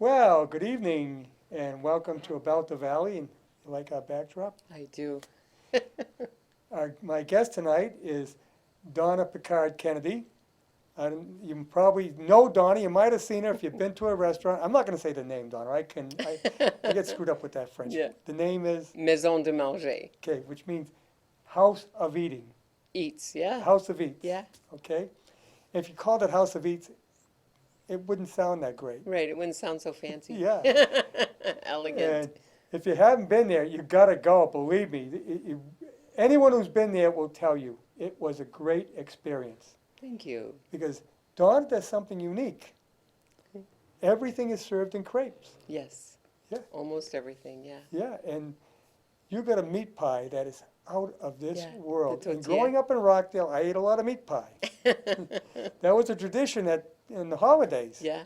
Well, good evening and welcome to About the Valley. And you like our backdrop? I do. My guest tonight is Donna Picard-Kennedy. You probably know Donna. You might have seen her if you've been to a restaurant. I'm not going to say the name, Donna. I get screwed up with that French. Yeah. The name is, Maison de Manger. okay, which means House of Eating. Eats, yeah. House of Eats. Yeah, Okay? If you called it House of Eats, it wouldn't sound that great. right. It wouldn't sound so fancy. Yeah. Elegant. And if you haven't been there, you gotta go, believe me. Anyone who's been there will tell you, it was a great experience. Thank you. Because Dawn does something unique. Everything is served in crepes. Yes. Yeah. Almost everything, yeah. Yeah, and you got a meat pie that is out of this Yeah, world. the And tortilla. growing up in Rockdale, I ate a lot of meat pie. That was a tradition in the holidays. Yeah,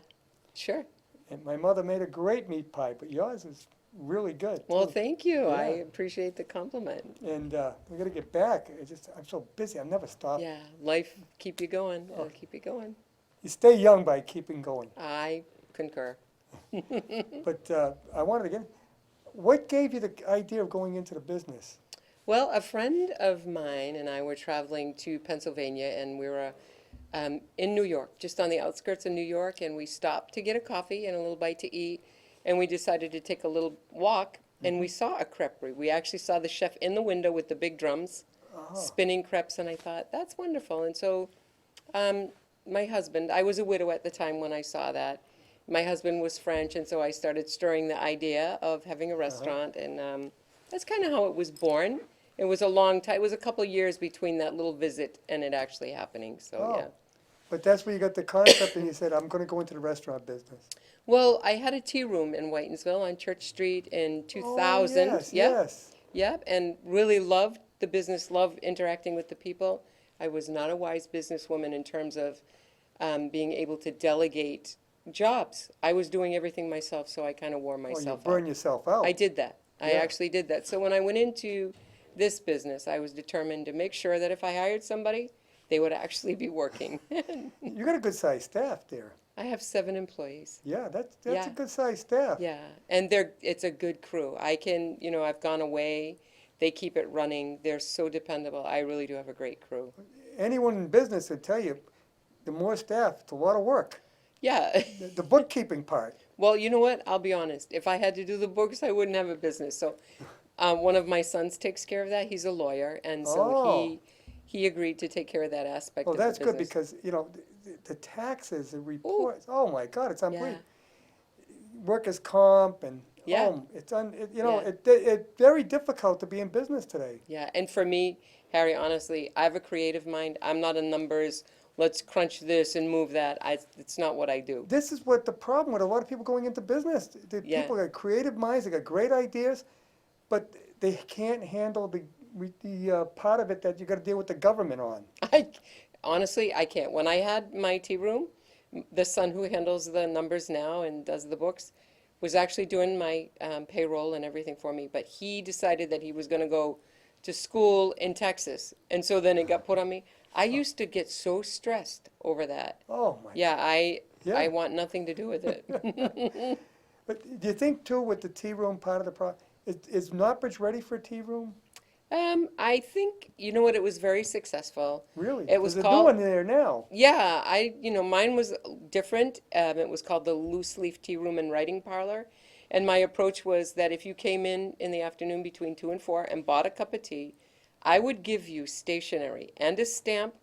sure. And my mother made a great meat pie, but yours is really good, Well, too. thank you. I Yeah. appreciate the compliment. And we gotta get back. I'm so busy, I'm never stopping. Yeah, life keep you going. Oh. It'll keep you going. You stay young by keeping going. I concur. But I wanted to get, what gave you the idea of going into the business? Well, a friend of mine and I were traveling to Pennsylvania, and we were in New York, just on the outskirts of New York, and we stopped to get a coffee and a little bite to eat, and we decided to take a little walk, and we saw a creperie. We actually saw the chef in the window with the big drums spinning crepes, and I thought, that's wonderful. And so my husband, I was a widow at the time when I saw that. My husband was French, and so I started stirring the idea of having a restaurant, and that's kind of how it was born. It was a long time, it was a couple of years between that little visit and it actually happening, so Oh. yeah. But that's where you got the concept and you said, I'm gonna go into the restaurant business. Well, I had a tea room in Whitensville on Church Street in 2000. Oh, yes, Yep, yes. yep, and really loved the business, loved interacting with the people. I was not a wise businesswoman in terms of being able to delegate jobs. I was doing everything myself, so I kind of wore Oh, you myself out. burn yourself out. I did that. I Yeah. actually did that. So when I went into this business, I was determined to make sure that if I hired somebody, they would actually be working. You got a good sized staff there. I have 7 employees. Yeah, that's Yeah. a good sized staff. Yeah, and it's a good crew. I can, I've gone away. They keep it running. They're so dependable. I really do have a great crew. Anyone in business would tell you, the more staff, it's a lot of work. Yeah. The bookkeeping part. Well, you know what? I'll be honest. If I had to do the books, I wouldn't have a business. So one of my sons takes care of that. He's a lawyer, and so Oh. he agreed to take care of that aspect Well, of the that's good business. because, the taxes, the reports, oh my God, it's unbelievable. Workers' comp and, Yeah. it's very difficult to be in business today. Yeah, and for me, Harry, honestly, I have a creative mind. I'm not a numbers, let's crunch this and move that. It's not what I do. This is what the problem with a lot of people going into business. The Yeah. people got creative minds, they got great ideas, but they can't handle the part of it that you got to deal with the government on. Honestly, I can't. When I had my tea room, the son who handles the numbers now and does the books was actually doing my payroll and everything for me, but he decided that he was going to go to school in Texas, and so then it got put on me. I used to get so stressed over that. Oh my. Yeah, I Yeah. want nothing to do with it. But do you think too with the tea room part of the problem, is Northbridge ready for a tea room? I think, you know what, it was very successful. Really? It was There's called- a new one there now. Yeah, mine was different. It was called the Loose Leaf Tea Room and Writing Parlor. And my approach was that if you came in the afternoon between 2 and 4 and bought a cup of tea, I would give you stationery and a stamp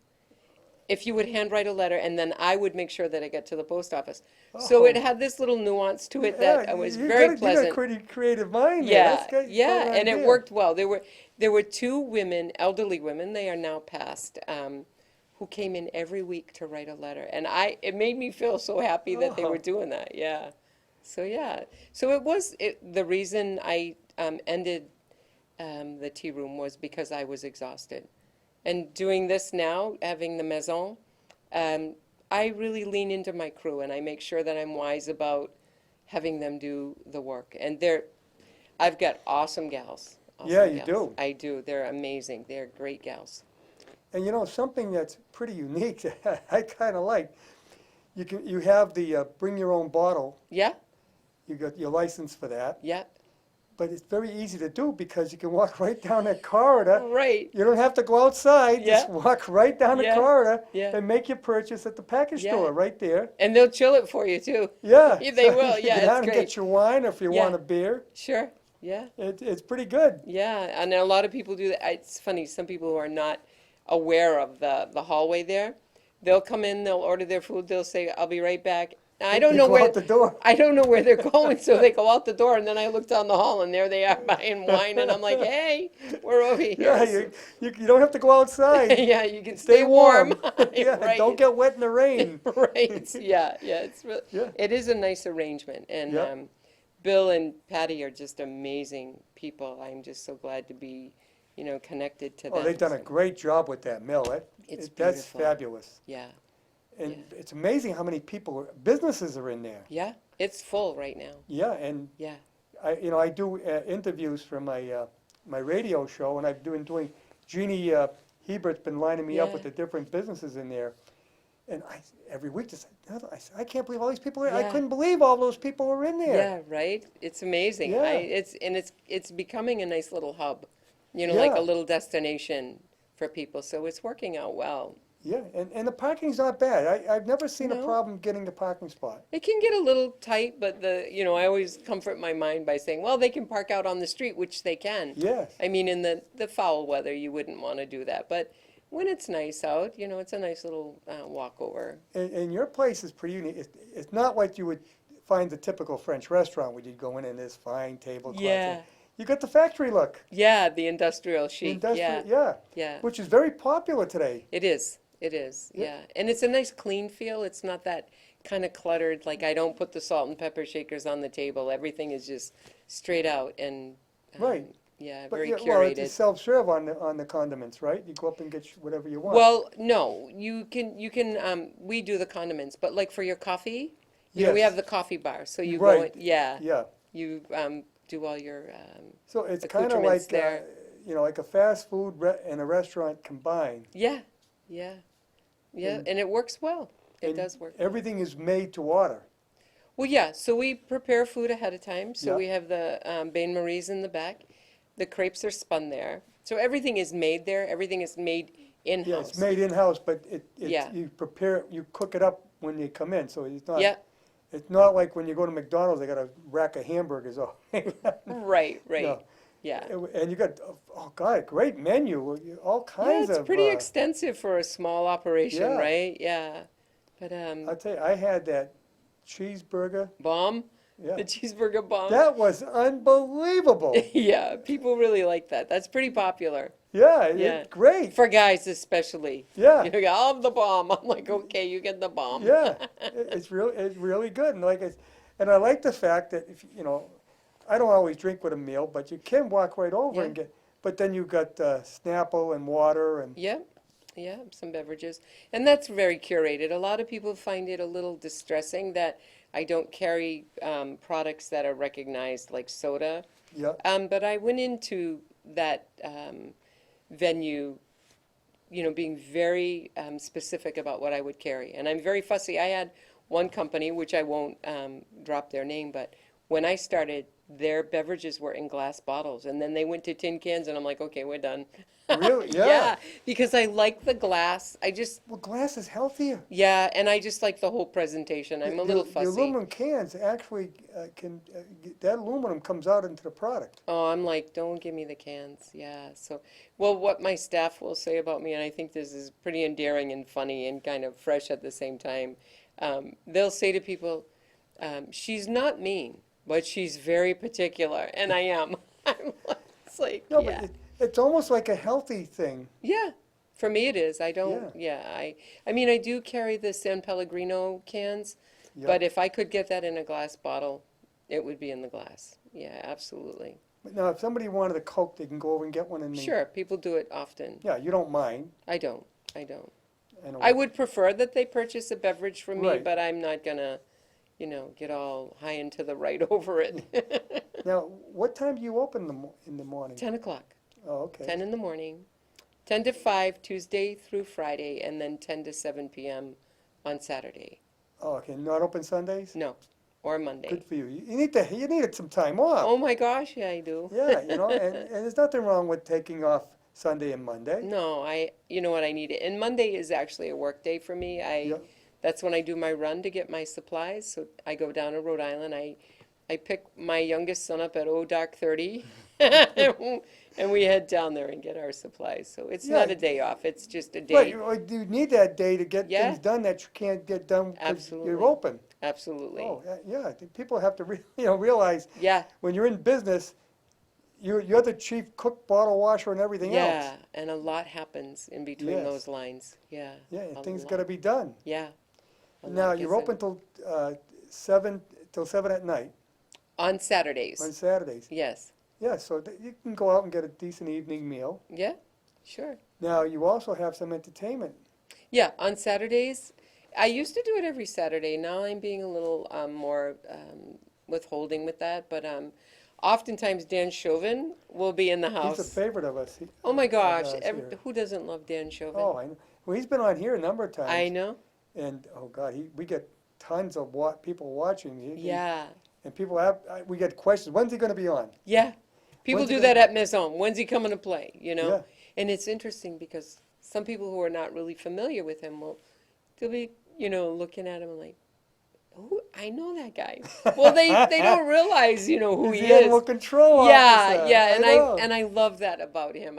if you would handwrite a letter, and then I would make sure that it got to the post office. So Oh. it had this little nuance to it that Yeah, was you very got pleasant. a pretty creative mind there. Yeah, That's good. yeah, Good and it idea. worked well. There were 2 women, elderly women, they are now passed, who came in every week to write a letter, and it made me feel so happy that they Oh. were doing that. Yeah, so it was the reason I ended the tea room was because I was exhausted, and doing this now, having the Maison, I really lean into my crew and I make sure that I'm wise about having them do the work. And I've got awesome gals. Yeah, you do. I do. They're amazing. They're great gals. And something that's pretty unique that I kind of like, you have the bring your own bottle, Yeah? You got your license for that. Yeah, But it's very easy to do because you can walk right down that corridor. right. You don't have to go outside, just Yeah. walk right down the Yeah. corridor Yeah. and make your purchase at the package Yeah. store right there. And they'll chill it for you too. Yeah. They so will. you Yeah, get out it's and great. get your wine, or if you Yeah. want a beer. Sure. Yeah. It's pretty good. Yeah. And a lot of people do that. It's funny. Some people who are not aware of the hallway there, they'll come in, they'll order their food, they'll say, "I'll be right back." I don't You know go where out the door. I don't know where they're going, so they go out the door, and then I look down the hall, and there they are buying wine, and I'm like, "Hey, we're over here." Yeah, you don't have to go outside. Yeah, you can Stay stay warm. Yeah, Right. don't get wet in the rain. Right. Yeah. Yeah. It's really, Yeah. it is a nice arrangement, and Yeah. Bill and Patty are just amazing people. I'm just so glad to be, connected to them. Oh, they've done a So, great job with that mill. It's That's beautiful. fabulous. Yeah. And Yeah. it's amazing how many businesses are in there. Yeah. It's full right now. Yeah, and Yeah. I do interviews for my radio show, and I've been doing, Jeannie Hebert's been lining me up with Yeah. the different businesses in there. And every week just, I can't believe all these people are, I Yeah. couldn't believe all those people were in there. Yeah. Right. It's amazing. Yeah. It's becoming a nice little hub, like Yeah. a little destination for people. So it's working out well. Yeah, and the parking's not bad. I've never seen a No. problem getting a parking spot. It can get a little tight, but I always comfort my mind by saying, well, they can park out on the street, which they can. Yes. I mean, in the foul weather, you wouldn't want to do that. But when it's nice out, it's a nice little walkover. And your place is pretty unique. It's not like you would find the typical French restaurant where you'd go in and there's fine tablecloths. Yeah. You got the factory look. Yeah, the industrial chic. Industrial, Yeah, yeah, yeah. which is very popular today. It is. It is. Yeah. Yeah. And it's a nice clean feel. It's not that kind of cluttered. Like I don't put the salt and pepper shakers on the table. Everything is just straight out and Right. yeah, But very yeah, well, it's curated. self-serve on the condiments, right? You go up and get whatever you want. Well, no, you can we do the condiments, but like for your coffee, we Yes. have the coffee bar. So you go in, Right. yeah. Yeah. You do all your So it's kind of accoutrements like, there. like a fast food and a restaurant combined. yeah. Yeah. Yeah, and it works well. It And does work well. Everything is made to order. Well, yeah, so we prepare food ahead of time. So Yeah. we have the bain maries in the back. The crepes are spun there. So everything is made there. Everything is made in-house. Yeah, it's made in-house, but Yeah. you cook it up when you come in, so it's not. Yeah, It's not like when you go to McDonald's, they got a rack of hamburgers. right. No. Yeah. And you got, oh God, a great menu, all Yeah, kinds it's of. pretty extensive for a small operation, Yeah. right? Yeah. But I'll tell you, I had that cheeseburger. bomb, Yeah, the cheeseburger bomb. that was unbelievable. Yeah, people really like that. That's pretty popular Yeah, Yeah. it's great. for guys especially. Yeah. You go, I'll have the bomb. I'm like, okay, you get the bomb. Yeah, it's really good, and and I like the fact that if I don't always drink with a meal, but you can walk right over Yeah. and get. But then you got Snapple and water and. Yeah, yeah, some beverages. And that's very curated. A lot of people find it a little distressing that I don't carry products that are recognized like soda. Yeah. But I went into that venue, being very specific about what I would carry. And I'm very fussy. I had one company, which I won't drop their name, but when I started, their beverages were in glass bottles. And then they went to tin cans, and I'm like, okay, we're done. Really? Yeah. Yeah, because I like the glass. Well, glass is healthier. Yeah, and I just like the whole presentation. I'm a little The fussy. aluminum cans actually that aluminum comes out into the product. Oh, I'm like, don't give me the cans. Yeah. So, well, what my staff will say about me, and I think this is pretty endearing and funny and kind of fresh at the same time, they'll say to people, she's not mean, but she's very particular. And I am. It's like, No, yeah. but it's almost like a healthy thing. Yeah. For me it is. I don't, yeah. I mean, I do carry the San Pellegrino cans, Yeah. but if I could get that in a glass bottle, it would be in the glass. Yeah, absolutely. But now, if somebody wanted a Coke, they can go over and get one in the. Sure, people do it often. Yeah, you don't mind. I don't. I don't. know. I would prefer that they purchase a beverage from me, Right. but I'm not gonna, get all high and to the right over it. Now, what time do you open in the morning? 10 o'clock, Oh, okay. 10 in the morning, 10 to 5 Tuesday through Friday, and then 10 to 7 p.m. on Saturday. Oh, okay. Not open Sundays? No, Or Monday. Good for you. You needed some time off. Oh my gosh, yeah, I do. Yeah, and there's nothing wrong with taking off Sunday and Monday. No, you know what, I need it. And Monday is actually a work day for me. Yeah. That's when I do my run to get my supplies. So I go down to Rhode Island. I pick my youngest son up at dark 30, and we head down there and get our supplies. So it's Yeah. not a day off. It's just a Right, day. you need that day to get Yeah. things done that you can't get done because Absolutely. you're open. Absolutely. Oh, yeah, I think people have to realize Yeah. when you're in business, you're the chief cook, bottle washer, and everything Yeah. else. And a lot happens in between Yes. those lines. Yeah. Yeah, and A things lot. got to be done. Yeah. A Now, lot you're gets open done. till 7 at night On Saturdays. on Saturdays. Yes. Yeah, so you can go out and get a decent evening meal. Yeah. Sure. Now, you also have some entertainment. Yeah, on Saturdays. I used to do it every Saturday. Now I'm being a little more withholding with that. But oftentimes Dan Chauvin will be in the He's a house. favorite of us. Oh my gosh, here. who doesn't love Dan Chauvin? Oh, I know. Well, he's been on here a number of times. I know. And, oh, God, we get tons of people watching. Yeah, And people we get questions. When's he going to be on? yeah. People When's he do gonna- that at Maison. When's he coming to play? Yeah. And it's interesting because some people who are not really familiar with him they'll be looking at him and like, who? I know that guy. Well, they don't realize who He's he the is. animal control Yeah, officer. yeah, know. and I love that about him.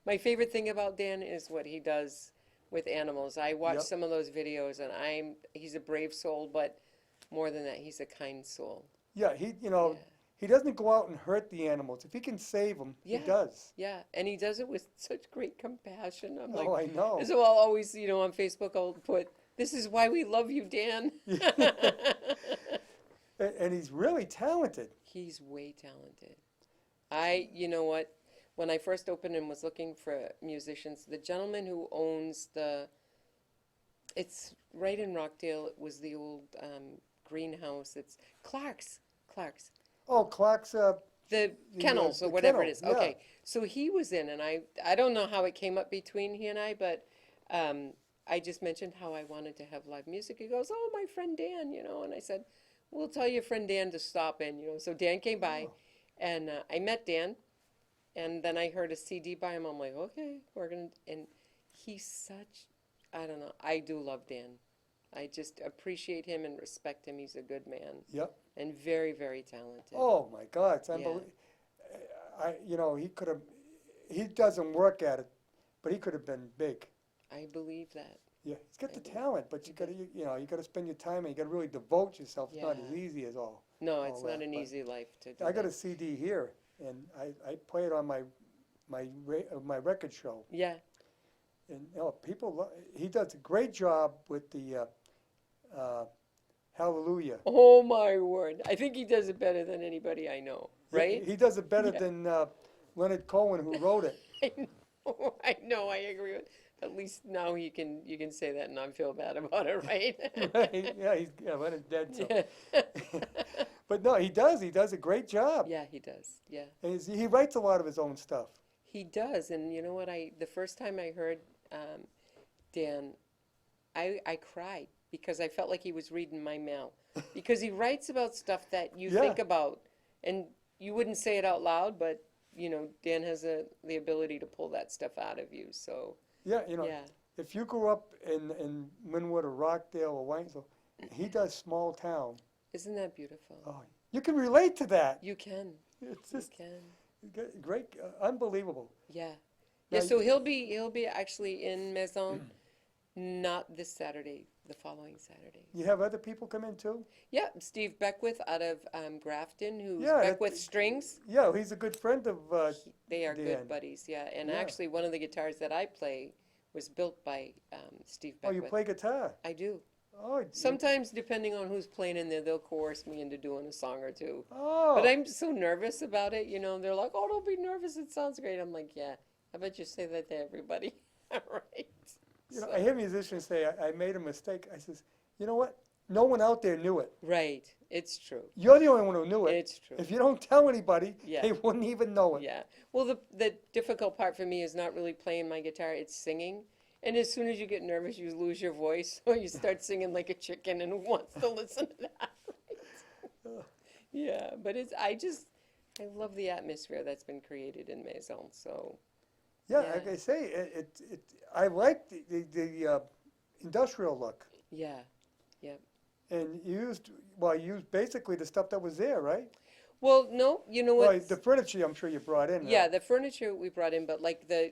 My favorite thing about Dan is what he does with animals. I watch Yep. some of those videos, and he's a brave soul, but more than that, he's a kind soul. Yeah, he doesn't go out and hurt the animals. If he can save them, Yeah. he does. Yeah, and he does it with such great compassion. I'm like, Oh, I know. so I'll always, on Facebook, I'll put, "This is why we love you, Dan." And he's really talented. He's way talented. You know what? When I first opened and was looking for musicians, the gentleman who owns it's right in Rockdale. It was the old greenhouse. It's Clark's. Oh, Clark's, The kennels or the whatever kennel, it is. yeah. Okay. So he was in, and I don't know how it came up between he and I, but I just mentioned how I wanted to have live music. He goes, "Oh, my friend Dan," and I said, "We'll tell your friend Dan to stop in," So Dan came by, and I met Dan, and then I heard a CD by him. I'm like, okay, and he's such, I don't know, I do love Dan. I just appreciate him and respect him. He's a good man Yep. and very, very talented. Oh, my God, it's Yeah. unbelievable. He doesn't work at it, but he could have been big. I believe that. Yeah, he's got I the do. talent, but you got to spend your time and you got to really devote yourself. It's not Yeah. as easy as all. No, it's all not that, an but easy life to do I got that. a CD here, and I play it on my record show. Yeah, And he does a great job with the Hallelujah. oh my word. I think he does it better than anybody I know, right? He does it better Yeah. than Leonard Cohen, who wrote it. I know, I agree with, at least now you can say that and not feel bad about it, right? Right? Yeah, Leonard's dead. So. But no, he does a great job. Yeah, he does, yeah. And he writes a lot of his own stuff. He does, and you know what, the first time I heard Dan, I cried because I felt like he was reading my mail. Because he writes about stuff that you Yeah. think about, and you wouldn't say it out loud, but, Dan has the ability to pull that stuff out of you, so, Yeah, yeah. if you grew up in Wynwood or Rockdale or Waynesville, he does small town. Isn't that beautiful? Oh, you can relate to that. You can, It's you just can. great, unbelievable. Yeah. Now Yeah, so he'll be actually in Maison, not this Saturday, the following Saturday. You have other people come in too? Yeah, Steve Beckwith out of Grafton, who's Yeah, Beckwith Strings. Yeah, he's a good friend of. They are Dan. good buddies, yeah. And Yeah. actually, one of the guitars that I play was built by Steve Oh, Beckwith. you play guitar? I do. Oh, Sometimes, depending on who's playing in there, they'll coerce me into doing a song or two. Oh, But I'm so nervous about it, They're like, "Oh, don't be nervous. It sounds great." I'm like, "Yeah, I bet you say that to everybody." Right. I hear musicians say, I made a mistake. I says, you know what? No one out there knew it. Right. It's true. You're the only one who knew it. It's true. If you don't tell anybody, Yeah. they wouldn't even know it. Yeah. Well, the difficult part for me is not really playing my guitar, it's singing. And as soon as you get nervous, you lose your voice, or you start singing like a chicken, and who wants to listen to that? Yeah, but I love the atmosphere that's been created in Maison. So Yeah, yeah, like I say, I like the industrial look. yeah, yep. And you used basically the stuff that was there, right? Well, no, you know Well, what? the furniture I'm sure you brought in, Yeah, right? the furniture we brought in, but like there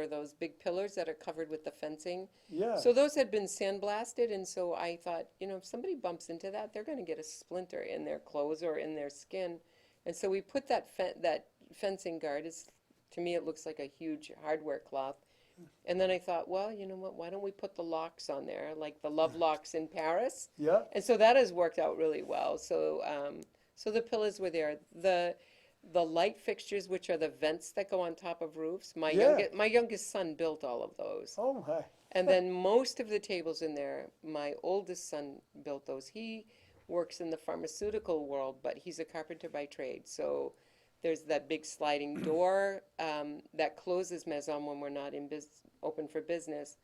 are those big pillars that are covered with the fencing. Yeah, So those had been sandblasted, and so I thought, if somebody bumps into that, they're going to get a splinter in their clothes or in their skin. And so we put that fencing guard. To me, it looks like a huge hardware cloth. And then I thought, well, you know what? Why don't we put the locks on there, like the love locks in Paris? yeah, And so that has worked out really well. So the pillars were there. The light fixtures, which are the vents that go on top of roofs. Yeah. My youngest son built all of those. Oh my, And then most of the tables in there, my oldest son built those. He works in the pharmaceutical world, but he's a carpenter by trade. So there's that big sliding door that closes Maison when we're not open for business.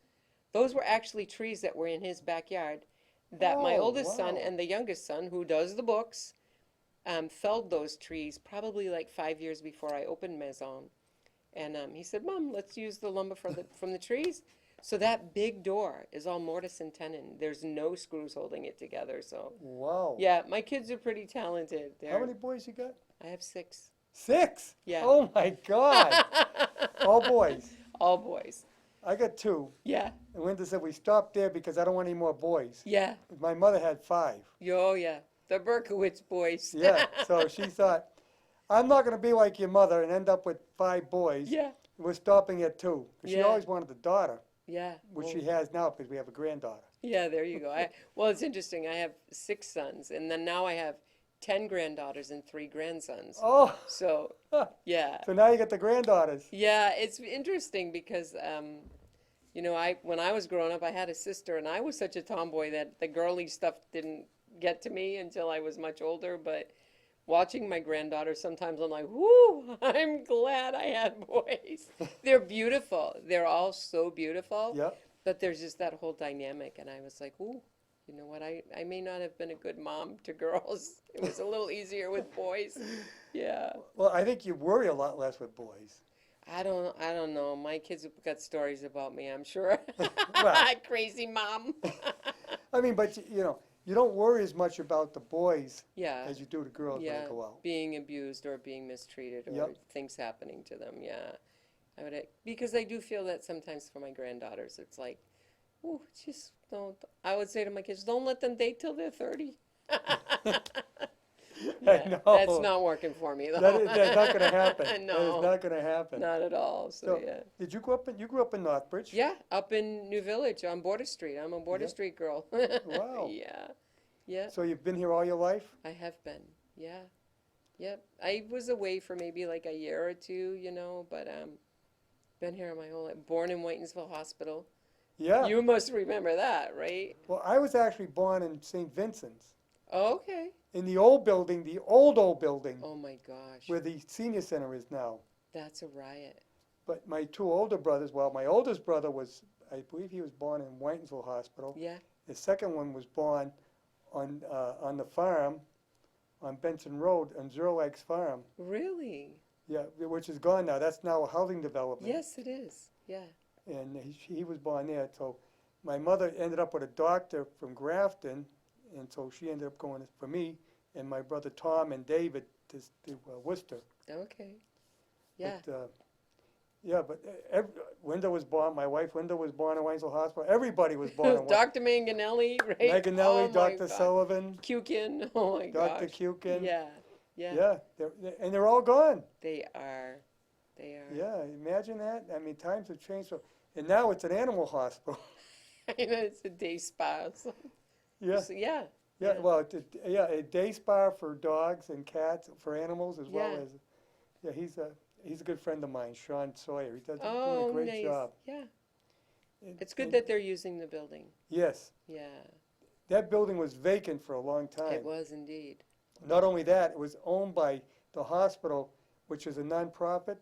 Those were actually trees that were in his backyard that my Oh, oldest son wow. and the youngest son, who does the books, felled those trees probably like 5 years before I opened Maison. And he said, Mom, let's use the lumber from the trees. So that big door is all mortise and tenon. There's no screws holding it together. So Wow. yeah, my kids are pretty talented. How many boys you got? I have 6. 6? Yeah. Oh my God. All boys. All boys. I got 2. Yeah, And Linda said we stopped there because I don't want any more boys. yeah. My mother had 5. Oh, yeah. The Berkowitz boys. Yeah. So she thought, I'm not going to be like your mother and end up with 5 boys. Yeah, We're stopping at 2. But she Yeah. always wanted a daughter, yeah. which Well, she has now because we have a granddaughter. yeah, there you go. Well, it's interesting. I have 6 sons, and then now I have 10 granddaughters and 3 grandsons. Oh, So, yeah. so now you got the granddaughters. Yeah, it's interesting because, when I was growing up, I had a sister, and I was such a tomboy that the girly stuff didn't get to me until I was much older. But watching my granddaughter, sometimes I'm like, whoo, I'm glad I had boys. They're beautiful. They're all so beautiful. Yep. But there's just that whole dynamic, and I was like, ooh, you know what? I may not have been a good mom to girls. It was a little easier with boys. Yeah. Well, I think you worry a lot less with boys. I don't know. My kids have got stories about me, I'm sure. Well. Crazy mom. I mean, but you don't worry as much about the boys Yeah. as you do the girls when Yeah. they go out. Being abused or being mistreated or Yep. things happening to them. Yeah. Because I do feel that sometimes for my granddaughters, it's like, oh, just don't. I would say to my kids, don't let them date till they're 30. Yeah, I know. that's not working for me though. That's not going to happen. That No. is not going to happen. Not at all. So, So, yeah. did you grew up in Northbridge? Yeah, up in New Village on Border Street. I'm a Border Yeah. Street girl. Wow. Yeah. Yeah, So you've been here all your life? I have been. Yeah. Yep. I was away for maybe like a year or two, but been here my whole life. Born in Whitensville Hospital. Yeah. You must remember that, right? Well, I was actually born in St. Vincent's, Oh, okay. in the old building, the old building, Oh my gosh. where the senior center is now. That's a riot. But my 2 older brothers, well, my oldest brother I believe he was born in Whitensville Hospital. Yeah. The second one was born on the farm on Benson Road, on Zerlex Farm. Really? Yeah, which is gone now. That's now a housing development. Yes, it is. Yeah. And he was born there. So my mother ended up with a doctor from Grafton, and so she ended up going for me and my brother Tom and David to Worcester. Okay. Yeah. But, Linda was born. My wife Linda was born in Waynesville Hospital. Everybody was born in Dr. Manganelli, right? Manganelli, Oh my Dr. God. Sullivan, Kukin. Oh my Dr. gosh. Kukin. Yeah. Yeah. Yeah, and they're all gone. They are. They are. Yeah, imagine that. I mean, times have changed. And now it's an animal hospital. It's a day spa. So, Yeah, yeah. yeah. Well, a day spa for dogs and cats, for animals as well Yeah. as. Yeah, he's a good friend of mine, Sean Sawyer. He does doing Oh, a great nice. job. Yeah. And- It's good and- that they're using the building. Yes, Yeah. that building was vacant for a long time. It was indeed. Not only that, it was owned by the hospital, which is a nonprofit.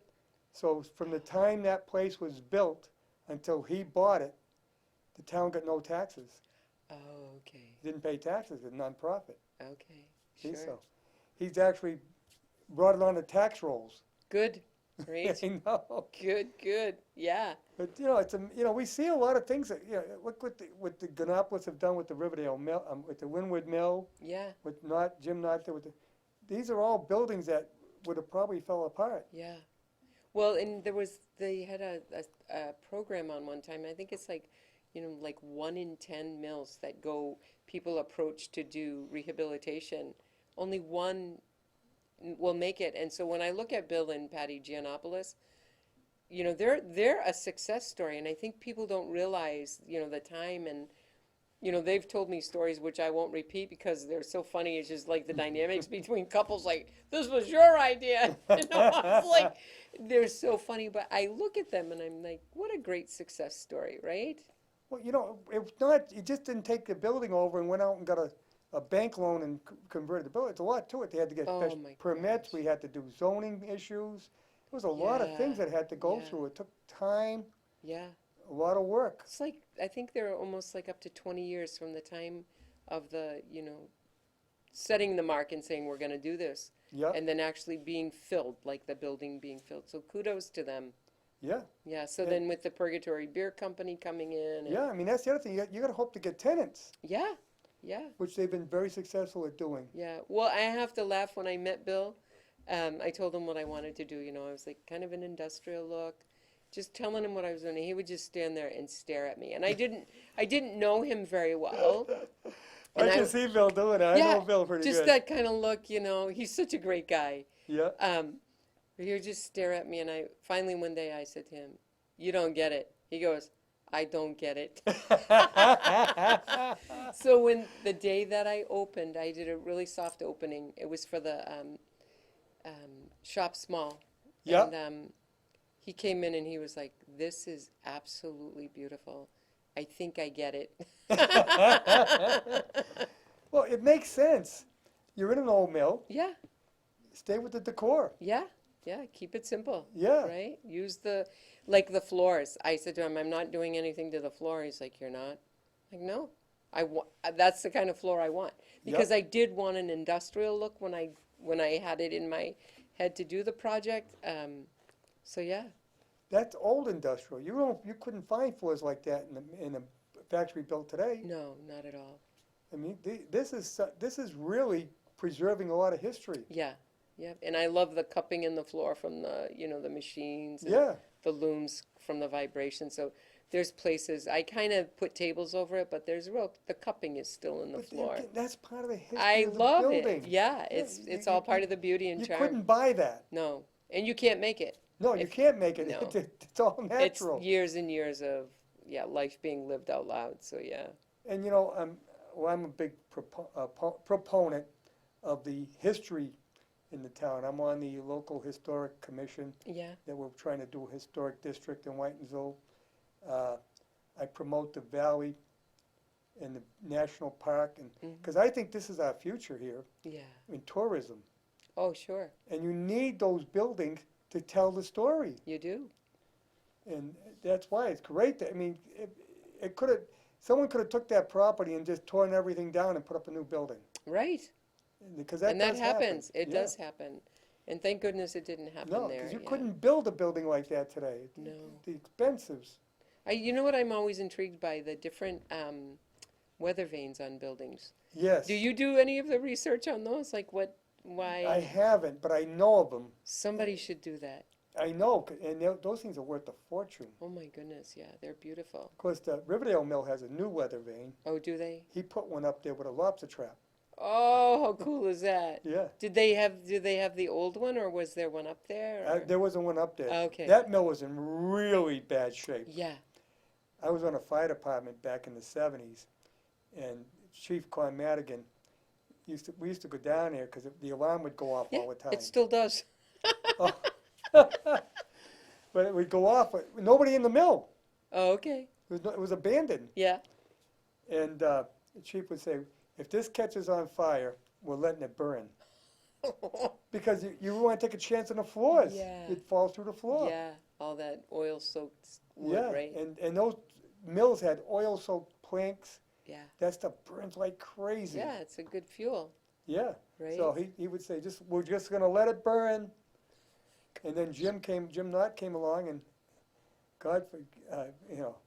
So from the time that place was built until he bought it, the town got no taxes. Oh, okay. Didn't pay taxes, a nonprofit. Okay. See, Sure. so he's actually brought it on the tax rolls. Good, great, I know. good, yeah, But, it's we see a lot of things that, look what the Ganopolis have done with the Riverdale Mill, with the Wynwood Mill, yeah, with Jim Not there, these are all buildings that would have probably fell apart. yeah. Well, and they had a program on one time, I think it's like, like 1 in 10 mills that people approach to do rehabilitation. Only one will make it. And so when I look at Bill and Patty Giannopoulos, they're a success story. And I think people don't realize, the time and, they've told me stories which I won't repeat because they're so funny. It's just like the dynamics between couples, like, this was your idea. I was like, they're so funny. But I look at them and I'm like, what a great success story, right? Well, it's not, you just didn't take the building over and went out and got a bank loan and converted the building. It's a lot to it. They had to get Oh, special my permits. gosh. We had to do zoning issues. There was a lot of things Yeah, that had to go yeah. through. It took time, Yeah. a lot of work. It's like, I think they're almost like up to 20 years from the time of the, setting the mark and saying, we're going to do this. Yeah, And then actually being filled, like the building being filled. So kudos to them. yeah, Yeah. So Yeah. then with the Purgatory Beer Company coming in. And yeah. I mean, that's the other thing. You got to hope to get tenants, yeah. Yeah. which they've been very successful at doing. Yeah. Well, I have to laugh when I met Bill. I told him what I wanted to do. I was like kind of an industrial look, just telling him what I was doing. He would just stand there and stare at me. And I didn't know him very well. I And can see Bill doing it. I know Bill pretty just good. that kind of look, he's such a great guy. Yeah. He would just stare at me, and finally one day I said to him, "You don't get it." He goes, "I don't get it." So when the day that I opened, I did a really soft opening. It was for the shop small. Yep. And he came in and he was like, "This is absolutely beautiful. I think I get it." Well, it makes sense. You're in an old mill. Yeah, Stay with the decor. yeah, keep it simple. Yeah. Right? Use like the floors. I said to him, "I'm not doing anything to the floor." He's like, "You're not?" I'm like, "No. That's the kind of floor I want." Because I did want an industrial look when I had it in my head to do the project. So yeah. That's old industrial. You couldn't find floors like that in a factory built today. No, not at all. I mean, this is really preserving a lot of history. Yeah, yeah. And I love the cupping in the floor from the machines and Yeah. the looms from the vibration. So there's places, I kind of put tables over it, but the cupping is still in the But floor. that's part of the history I of the love building. it. Yeah, it's all part of the beauty and You charm. couldn't buy that. No, and you can't make it. No, you If- can't make it. no. It's all natural. It's years and years of life being lived out loud. So yeah. And I'm a big proponent of the history in the town. I'm on the local historic commission Yeah. that we're trying to do a historic district in Whitensville. I promote the valley and the national park, and because I think this is our future here Yeah. in tourism. Oh, sure. And you need those buildings to tell the story. You do. And that's why it's great. Someone could have took that property and just torn everything down and put up a new building. Right. Because that And that does happen. happens. It Yeah. does happen. And thank goodness it didn't happen No, there. because you yeah. couldn't build a building like that today. No. The expensives. You know what I'm always intrigued by? The different weather vanes on buildings. Yes. Do you do any of the research on those? Like why? I haven't, but I know of them. Somebody should do that. I know, and those things are worth a fortune. Oh my goodness, yeah, they're beautiful. Of course, the Riverdale Mill has a new weather vane. Oh, do they? He put one up there with a lobster trap. Oh, how cool is that? Yeah. Did they have the old one, or was there one up there? Or? There wasn't one up there. Okay. That mill was in really bad shape. Yeah. I was on a fire department back in the 70s, and Chief Con Madigan we used to go down there because the alarm would go off Yeah, all the time. it still does. But it would go off, but nobody in the mill. Oh, okay. It was abandoned. Yeah. And the chief would say, if this catches on fire, we're letting it burn. Because you want to take a chance on the floors. Yeah. It falls through the floor. Yeah, all that oil-soaked wood, Yeah, right? and those mills had oil-soaked planks. Yeah. That stuff burns like crazy. Yeah, it's a good fuel. Yeah. right? So he would say, we're just gonna let it burn. And then Jim Knott came along, and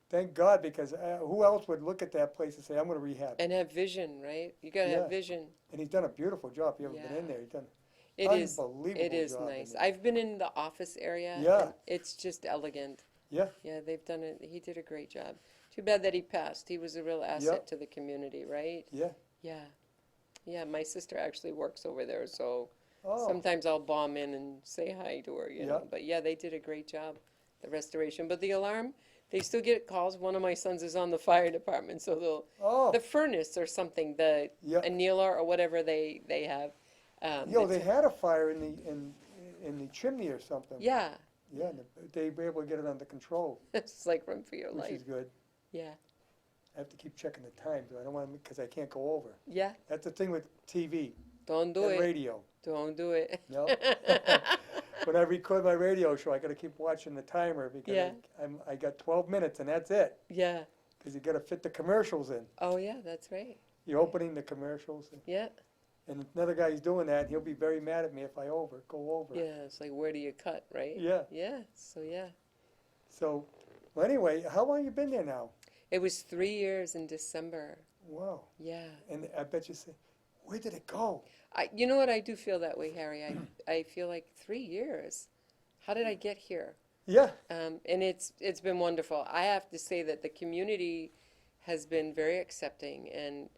thank God, because who else would look at that place and say, I'm gonna rehab it? And have vision, right? You gotta Yeah. have vision. And he's done a beautiful job. If you ever been in Yeah. there, he's done It is. unbelievable It is job in nice. there. I've been in the office area. Yeah. And it's just elegant. Yeah. Yeah, they've done it. He did a great job. Too bad that he passed. He was a real asset to the community, right? Yeah. Yeah. Yeah, my sister actually works over there, so Oh, sometimes I'll bomb in and say hi to her, you know. Yeah. But yeah, they did a great job, the restoration. But the alarm, they still get calls. One of my sons is on the fire department, so oh, the furnace or something, the yeah. annealer or whatever they have. They had a fire in the chimney or something. Yeah, Yeah, and they were able to get it under control, it's like run for your which life. is good. Yeah, I have to keep checking the time, I don't want to, because I can't go over. yeah. That's the thing with TV Don't do and it. radio. Don't do it. No. When I record my radio show, I got to keep watching the timer because Yeah. I got 12 minutes and that's it. Yeah. Because you got to fit the commercials in. Oh yeah, that's right. You're opening the commercials, Yeah. and another guy's doing that. And he'll be very mad at me if I go over. Yeah. It's like, where do you cut, right? Yeah. Yeah. So yeah, So, well, anyway, how long you been there now? it was 3 years in December. Wow. Yeah. And I bet you say, where did it go? You know what? I do feel that way, Harry. I feel like 3 years. How did I get here? Yeah. And it's been wonderful. I have to say that the community has been very accepting, and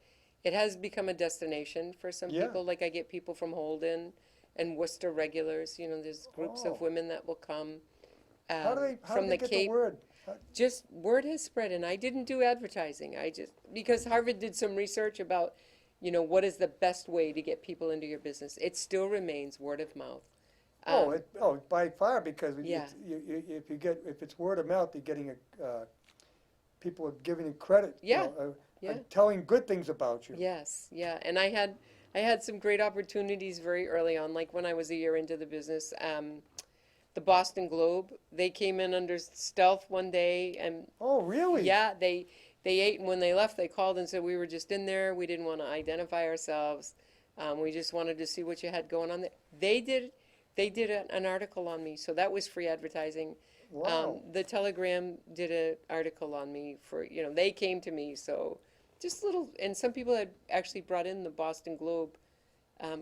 it has become a destination for some Yeah. people. Like I get people from Holden and Worcester regulars. You know, there's groups Oh. of women that will come How do they from the get Cape. the word? Just word has spread, and I didn't do advertising. Because Harvard did some research about, what is the best way to get people into your business. It still remains word of mouth. By far, because Yeah. if it's word of mouth, you're getting people are giving you credit. Yeah. Yeah. Telling good things about you. Yes, yeah, and I had some great opportunities very early on, like when I was a year into the business. The Boston Globe, they came in under stealth one day, and Oh, really? yeah, they ate, and when they left, they called and said we were just in there. We didn't want to identify ourselves. We just wanted to see what you had going on there. They did an article on me, so that was free advertising. Wow. The Telegram did an article on me for, they came to me, so just little, and some people had actually brought in the Boston Globe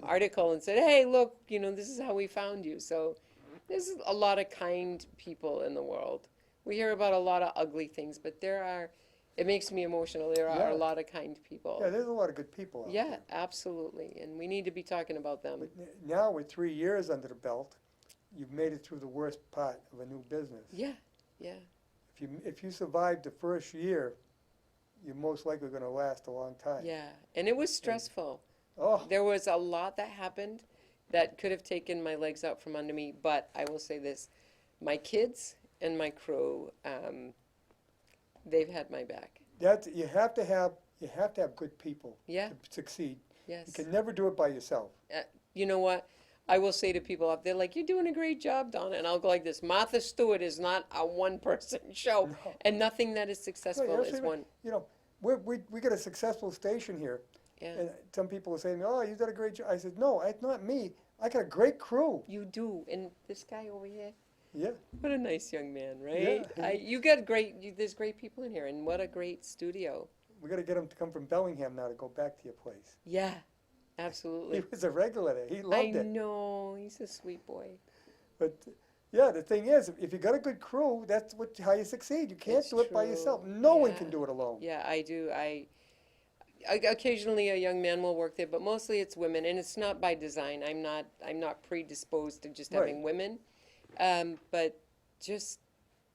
article and said, hey, look, this is how we found you. So there's a lot of kind people in the world. We hear about a lot of ugly things, but it makes me emotional. There are Yeah. a lot of kind people. Yeah, there's a lot of good people out Yeah, there. absolutely, and we need to be talking about them. But now with 3 years under the belt, you've made it through the worst part of a new business. Yeah, yeah. If you survived the first year, you're most likely going to last a long time. Yeah, and it was stressful. Oh, There was a lot that happened that could have taken my legs out from under me, but I will say this, my kids and my crew, they've had my back. you have to have good people Yeah, to succeed. You yes. can never do it by yourself. You know what? I will say to people out there, like, you're doing a great job, Donna, and I'll go like this, Martha Stewart is not a one-person show, No. and nothing that is successful No, is one. You know, we got a successful station here, Yeah, and some people are saying, "Oh, you did a great job." I said, "No, it's not me. I got a great crew." you do, and this guy over here, Yeah, what a nice young man, right? Yeah. There's great people in here, and what a great studio. we got to get him to come from Bellingham now to go back to your place. Yeah, He absolutely. was a regular there. He I loved it. know, he's a sweet boy. But yeah, the thing is, if you got a good crew, that's how you succeed. You can't It's do it by true. yourself. No one Yeah. can do it alone. Yeah, I do. Occasionally a young man will work there, but mostly it's women, and it's not by design. I'm not predisposed to just having Right. women, but just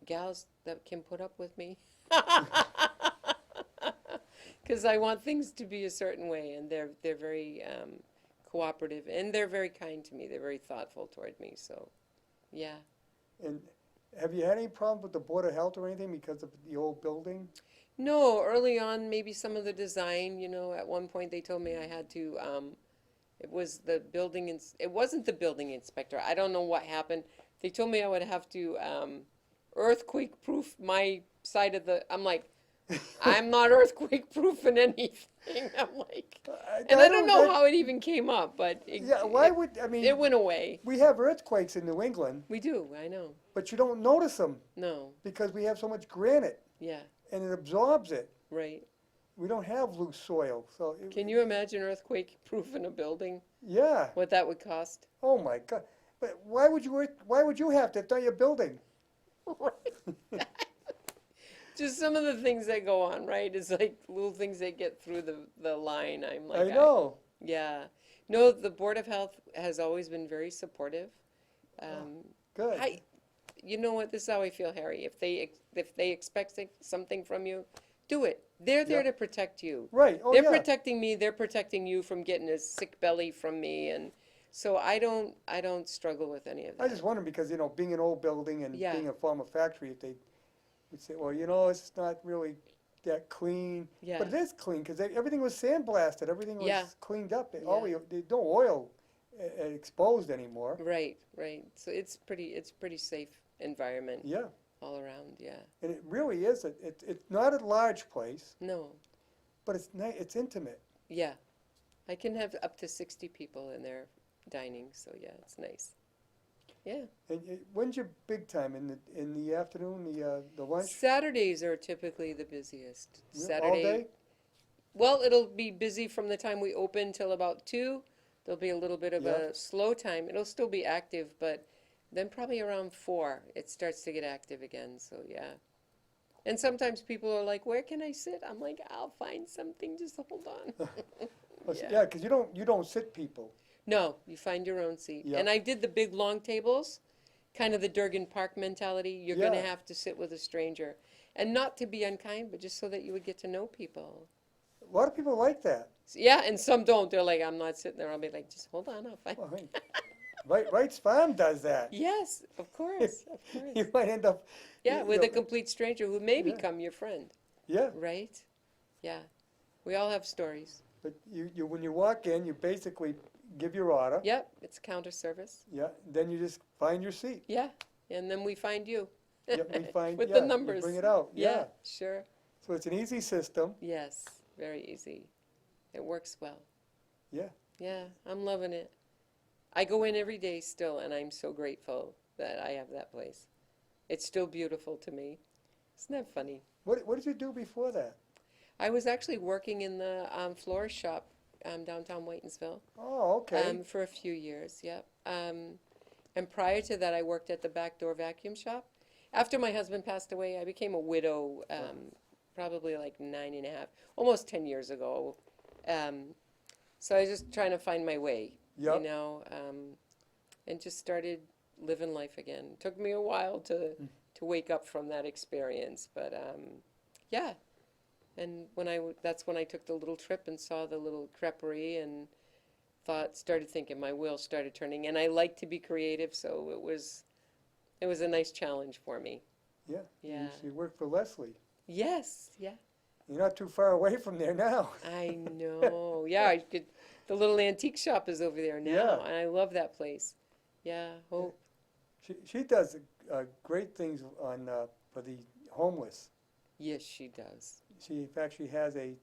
gals that can put up with me. Because I want things to be a certain way, and they're very cooperative, and they're very kind to me. They're very thoughtful toward me. So, yeah. And have you had any problems with the Board of Health or anything because of the old building? No, early on, maybe some of the design, at one point they told me I had to, it was the it wasn't the building inspector. I don't know what happened. They told me I would have to earthquake proof my side of I'm like, I'm not earthquake proof in anything. I'm like, and I don't know how it even came up, but Yeah, why would, I it mean, went away. we have earthquakes in New England, We do, I know. but you don't notice them No, because we have so much granite yeah, and it absorbs it. right. We don't have loose soil, so. Can you imagine earthquake proof in a building? Yeah, What that would cost? oh my God. But why would you have to? It's not your building. Right. Just some of the things that go on, right? It's like little things that get through the line. I'm like, I know. yeah. No, the Board of Health has always been very supportive. Good. You know what? This is how I feel, Harry. If they expect something from you, do it. They're there to protect you. Right, oh They're yeah. protecting me. They're protecting you from getting a sick belly from me, and so I don't struggle with any of I that. just wonder because, being an old building and Yeah. being a former factory, if they would say, well, it's not really that clean. Yeah. But it is clean because everything was sandblasted. Everything was Yeah. cleaned up. Yeah. There's no oil exposed anymore. Right, right. So it's pretty safe environment Yeah. all around. Yeah. And it really is. It's not a large place, No. but it's intimate. Yeah. I can have up to 60 people in there dining. So yeah, it's nice. Yeah. And when's your big time? In the afternoon, the lunch? Saturdays are typically the busiest. Yeah, Saturday. all day? Well, it'll be busy from the time we open till about 2. There'll be a little bit of Yeah. a slow time. It'll still be active, but then probably around 4, it starts to get active again. So yeah. And sometimes people are like, "Where can I sit?" I'm like, "I'll find something. Just hold on." Yeah, because you don't sit people. No, you find your own seat. Yeah. And I did the big long tables, kind of the Durgan Park mentality. You're going to Yeah. have to sit with a stranger. And not to be unkind, but just so that you would get to know people. A lot of people like that. Yeah, and some don't. They're like, "I'm not sitting there." I'll be like, "Just hold on, I'll find." Well, hey, Wright's Farm does that. Yes, of course, of course. You might end up. Yeah, you with know, a complete stranger who may Yeah. become your friend, Yeah, right? Yeah, we all have stories. but you when you walk in, you basically give your order. Yep, it's counter service. Yeah, then you just find your seat. Yeah, and then we find you. Yep, we find With yeah, the numbers. You bring it out. Yeah, Yeah. sure. So it's an easy system. Yes, very easy. It works well. Yeah. Yeah, I'm loving it. I go in every day still, and I'm so grateful that I have that place. It's still beautiful to me. Isn't that funny? What did you do before that? I was actually working in the florist shop downtown Whitensville Oh, okay. for a few years, yep. And prior to that, I worked at the back door vacuum shop. After my husband passed away, I became a widow probably like 9.5, almost 10 years ago. So I was just trying to find my way, Yep. and just started living life again. It took me a while to wake up from that experience, but yeah. And that's when I took the little trip and saw the little creperie and started thinking, my wheels started turning. And I like to be creative, so it was a nice challenge for me. Yeah. Yeah. You work for Leslie. Yes, yeah. You're not too far away from there now. I know. Yeah, the little antique shop is over there now, Yeah. and I love that place. Yeah, Hope. She does great things for the homeless. Yes, she does. She in fact she has a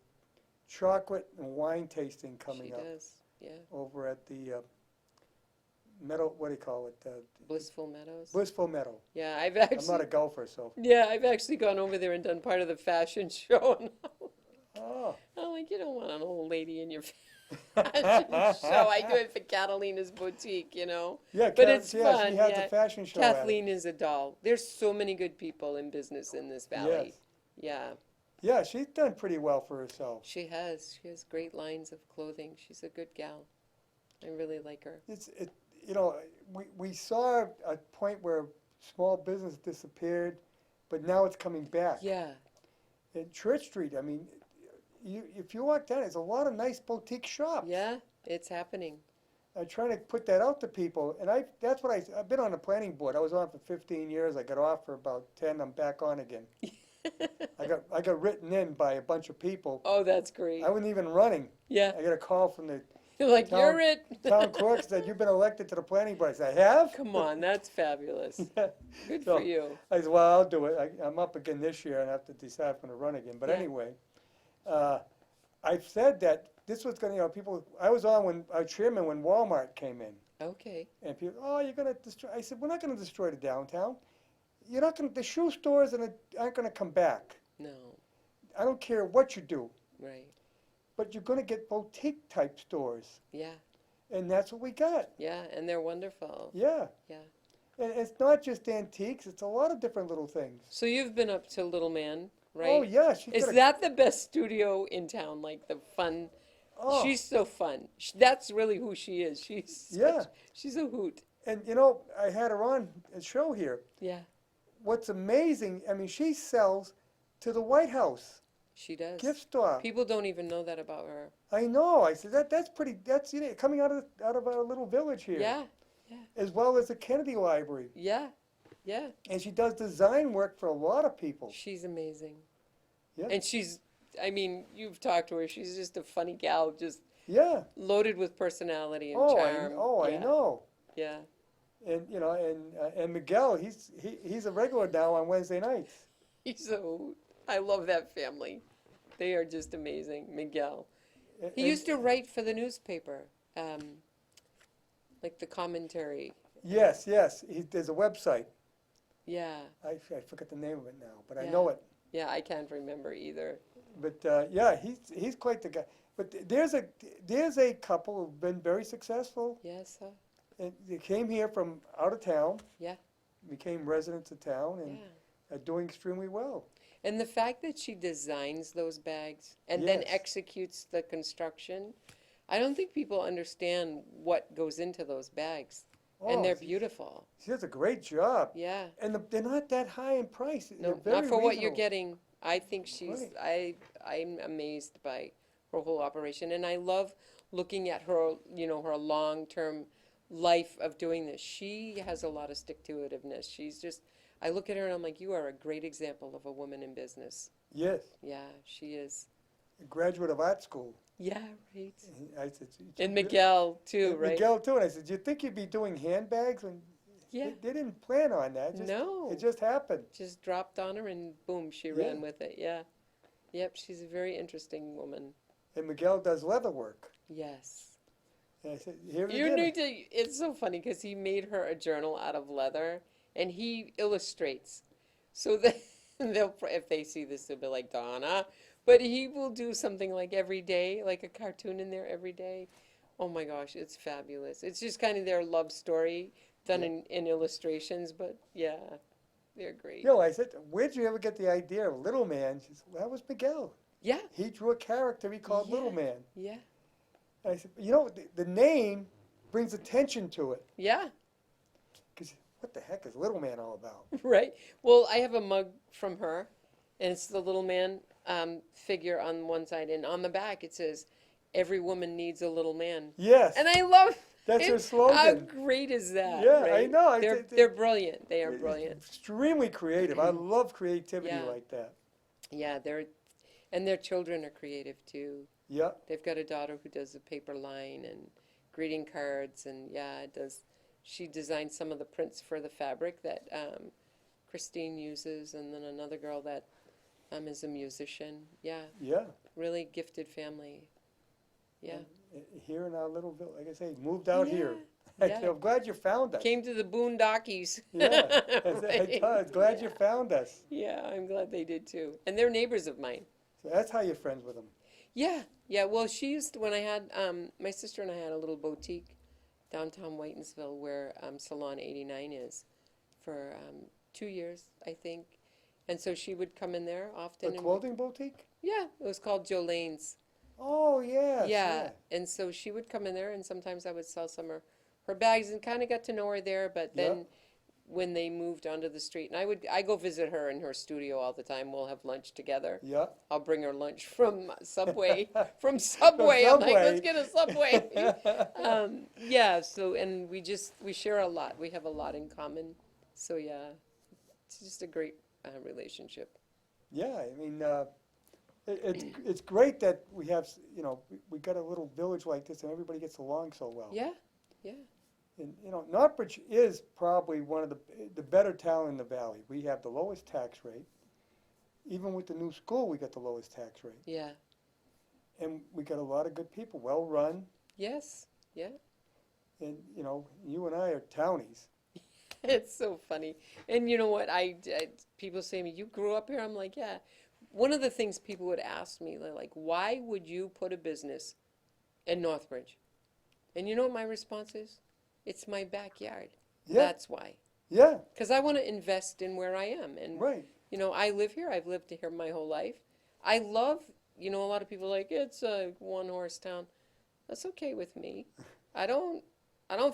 chocolate and wine tasting coming She up does. Yeah, over at the Meadow. What do you call it? Blissful Meadows. Blissful Meadow. Yeah, I've I'm actually. not a golfer, so. Yeah, I've actually gone over there and done part of the fashion show. And Oh. I'm like, you don't want an old lady in your fashion show. I do it for Catalina's boutique, Yeah, But it's She fun, has yeah. a fashion show. at it. Kathleen is a doll. There's so many good people in business in this valley. Yes. Yeah, Yeah, she's done pretty well for herself. she has. She has great lines of clothing. She's a good gal. I really like her. We saw a point where small business disappeared, but now it's coming back. Yeah, In Church Street, I mean, if you walk down, there's a lot of nice boutique shops. yeah, it's happening. I'm trying to put that out to people, and I've been on the planning board. I was on for 15 years. I got off for about 10. I'm back on again. I got written in by a bunch of people. Oh, that's great. I wasn't even running. Yeah, I got a call from You're like, Town- you're it. Town clerk said, "You've been elected to the planning board." I said, "I have?" Come on, that's fabulous. Good So, for you. I said, "Well, I'll do it. I'm up again this year and I have to decide if I'm going to run again." But Yeah. anyway, I've said that this was going to, people, I was on when, our chairman, when Walmart came in. Okay. And people, "Oh, you're going to destroy." I said, "We're not going to destroy the downtown. You're not going to, the shoe stores aren't going to come back. No. I don't care what you do, Right. but you're going to get boutique type stores." Yeah. And that's what we got. Yeah. And they're wonderful. Yeah. Yeah. And it's not just antiques, it's a lot of different little things. So you've been up to Little Man, right? Oh, yeah. Is that the best studio in town? Like the fun? Oh. She's so fun. That's really who she is. Yeah. She's a hoot. And I had her on a show here. Yeah. What's amazing, I mean, she sells to the White House She does. gift store. People don't even know that about her. I know. I said that's pretty. That's coming out of our little village here. Yeah. As well as the Kennedy Library, Yeah. Yeah. and she does design work for a lot of people. She's amazing. Yeah. And I mean, you've talked to her. She's just a funny gal, just Yeah. loaded with personality and Oh, charm. I Yeah. know. Yeah. And and Miguel, he's a regular now on Wednesday nights. I love that family. They are just amazing. Miguel. He And- used to write for the newspaper, like the commentary. Yes, yes. There's a website. Yeah. I forget the name of it now, but I Yeah. know it. Yeah, I can't remember either. But yeah, he's quite the guy. But there's a couple who've been very successful, Yes. and they came here from out of town, Yeah. became residents of town, and Yeah. are doing extremely well. And the fact that she designs those bags and then Yes. executes the construction, I don't think people understand what goes into those bags. And they're she- beautiful. She does a great job, Yeah. and they're not that high in price. No, They're very not for what you're reasonable. getting. I think I'm amazed by her whole operation. And I love looking at her, her long-term life of doing this. She has a lot of stick-to-itiveness. I look at her and I'm like, you are a great example of a woman in business. Yes, Yeah, she is. a graduate of art school. Yeah, right. I said, And Miguel too, and right? Miguel too, and I said, "Do you think you'd be doing handbags?" And Yeah. they didn't plan on that. No. It just happened. Just dropped on her and boom, she Yeah. ran with it. Yeah. Yep, she's a very interesting woman. And Miguel does leather work. Yes. And I said, "Here's You again." need to, it's so funny because he made her a journal out of leather and he illustrates. So that if they see this, they'll be like, Donna. But he will do something like every day, like a cartoon in there every day. Oh my gosh, it's fabulous. It's just kind of their love story done in illustrations, but yeah, they're great. I said, "Where'd you ever get the idea of Little Man?" She said, "Well, that was Miguel. Yeah, He drew a character he called Yeah. Little Man." yeah, And I said, the name brings attention to it. yeah. Because what the heck is Little Man all about? Right. Well, I have a mug from her, and it's the little man figure on one side, and on the back it says, "Every woman needs a little man." Yes, And I love that's her it. slogan. How great is that? Yeah, I right? know. They're brilliant. They are It's brilliant. Extremely creative. I love creativity Yeah. like that. Yeah, and their children are creative too. Yeah, They've got a daughter who does a paper line and greeting cards, and yeah, she designed some of the prints for the fabric that Christine uses, and then another girl that is a musician. Yeah, yeah. really gifted family. Yeah. Here in our little village, like I say, moved out here. Yeah. I'm glad you found us. Came to the Boondockies. Yeah, Right. I'm glad you found us. Yeah, I'm glad they did too. And they're neighbors of mine. So that's how you're friends with them. Yeah, yeah. Well, when I had, my sister and I had a little boutique downtown Whitensville where Salon 89 is for 2 years, I think. And so she would come in there often. The and clothing boutique? yeah, it was called Jolene's. Oh, yes. Yeah, and so she would come in there, and sometimes I would sell some of her bags, and kind of got to know her there. But then, Yeah. when they moved onto the street, and I go visit her in her studio all the time. We'll have lunch together. Yeah. I'll bring her lunch from Subway. From Subway, I'm like, Subway. let's get a Subway. Yeah. So, and we share a lot. We have a lot in common. So yeah, it's just a great relationship. Yeah, I mean, It's great that we have, we got a little village like this and everybody gets along so well. Yeah, yeah, And, Northbridge is probably one of the better town in the valley. We have the lowest tax rate. Even with the new school, we got the lowest tax rate. yeah. And we got a lot of good people, well-run. Yes, yeah. And, you and I are townies. It's so funny. And you know what? People say to me, "You grew up here?" I'm like, "Yeah." One of the things people would ask me, they're like, "Why would you put a business in Northbridge?" And you know what my response is? It's my backyard. Yeah. That's why. Yeah, Because I want to invest in where I am. And, right. I live here. I've lived here my whole life. I love, a lot of people are like, it's a one-horse town. That's okay with me. I don't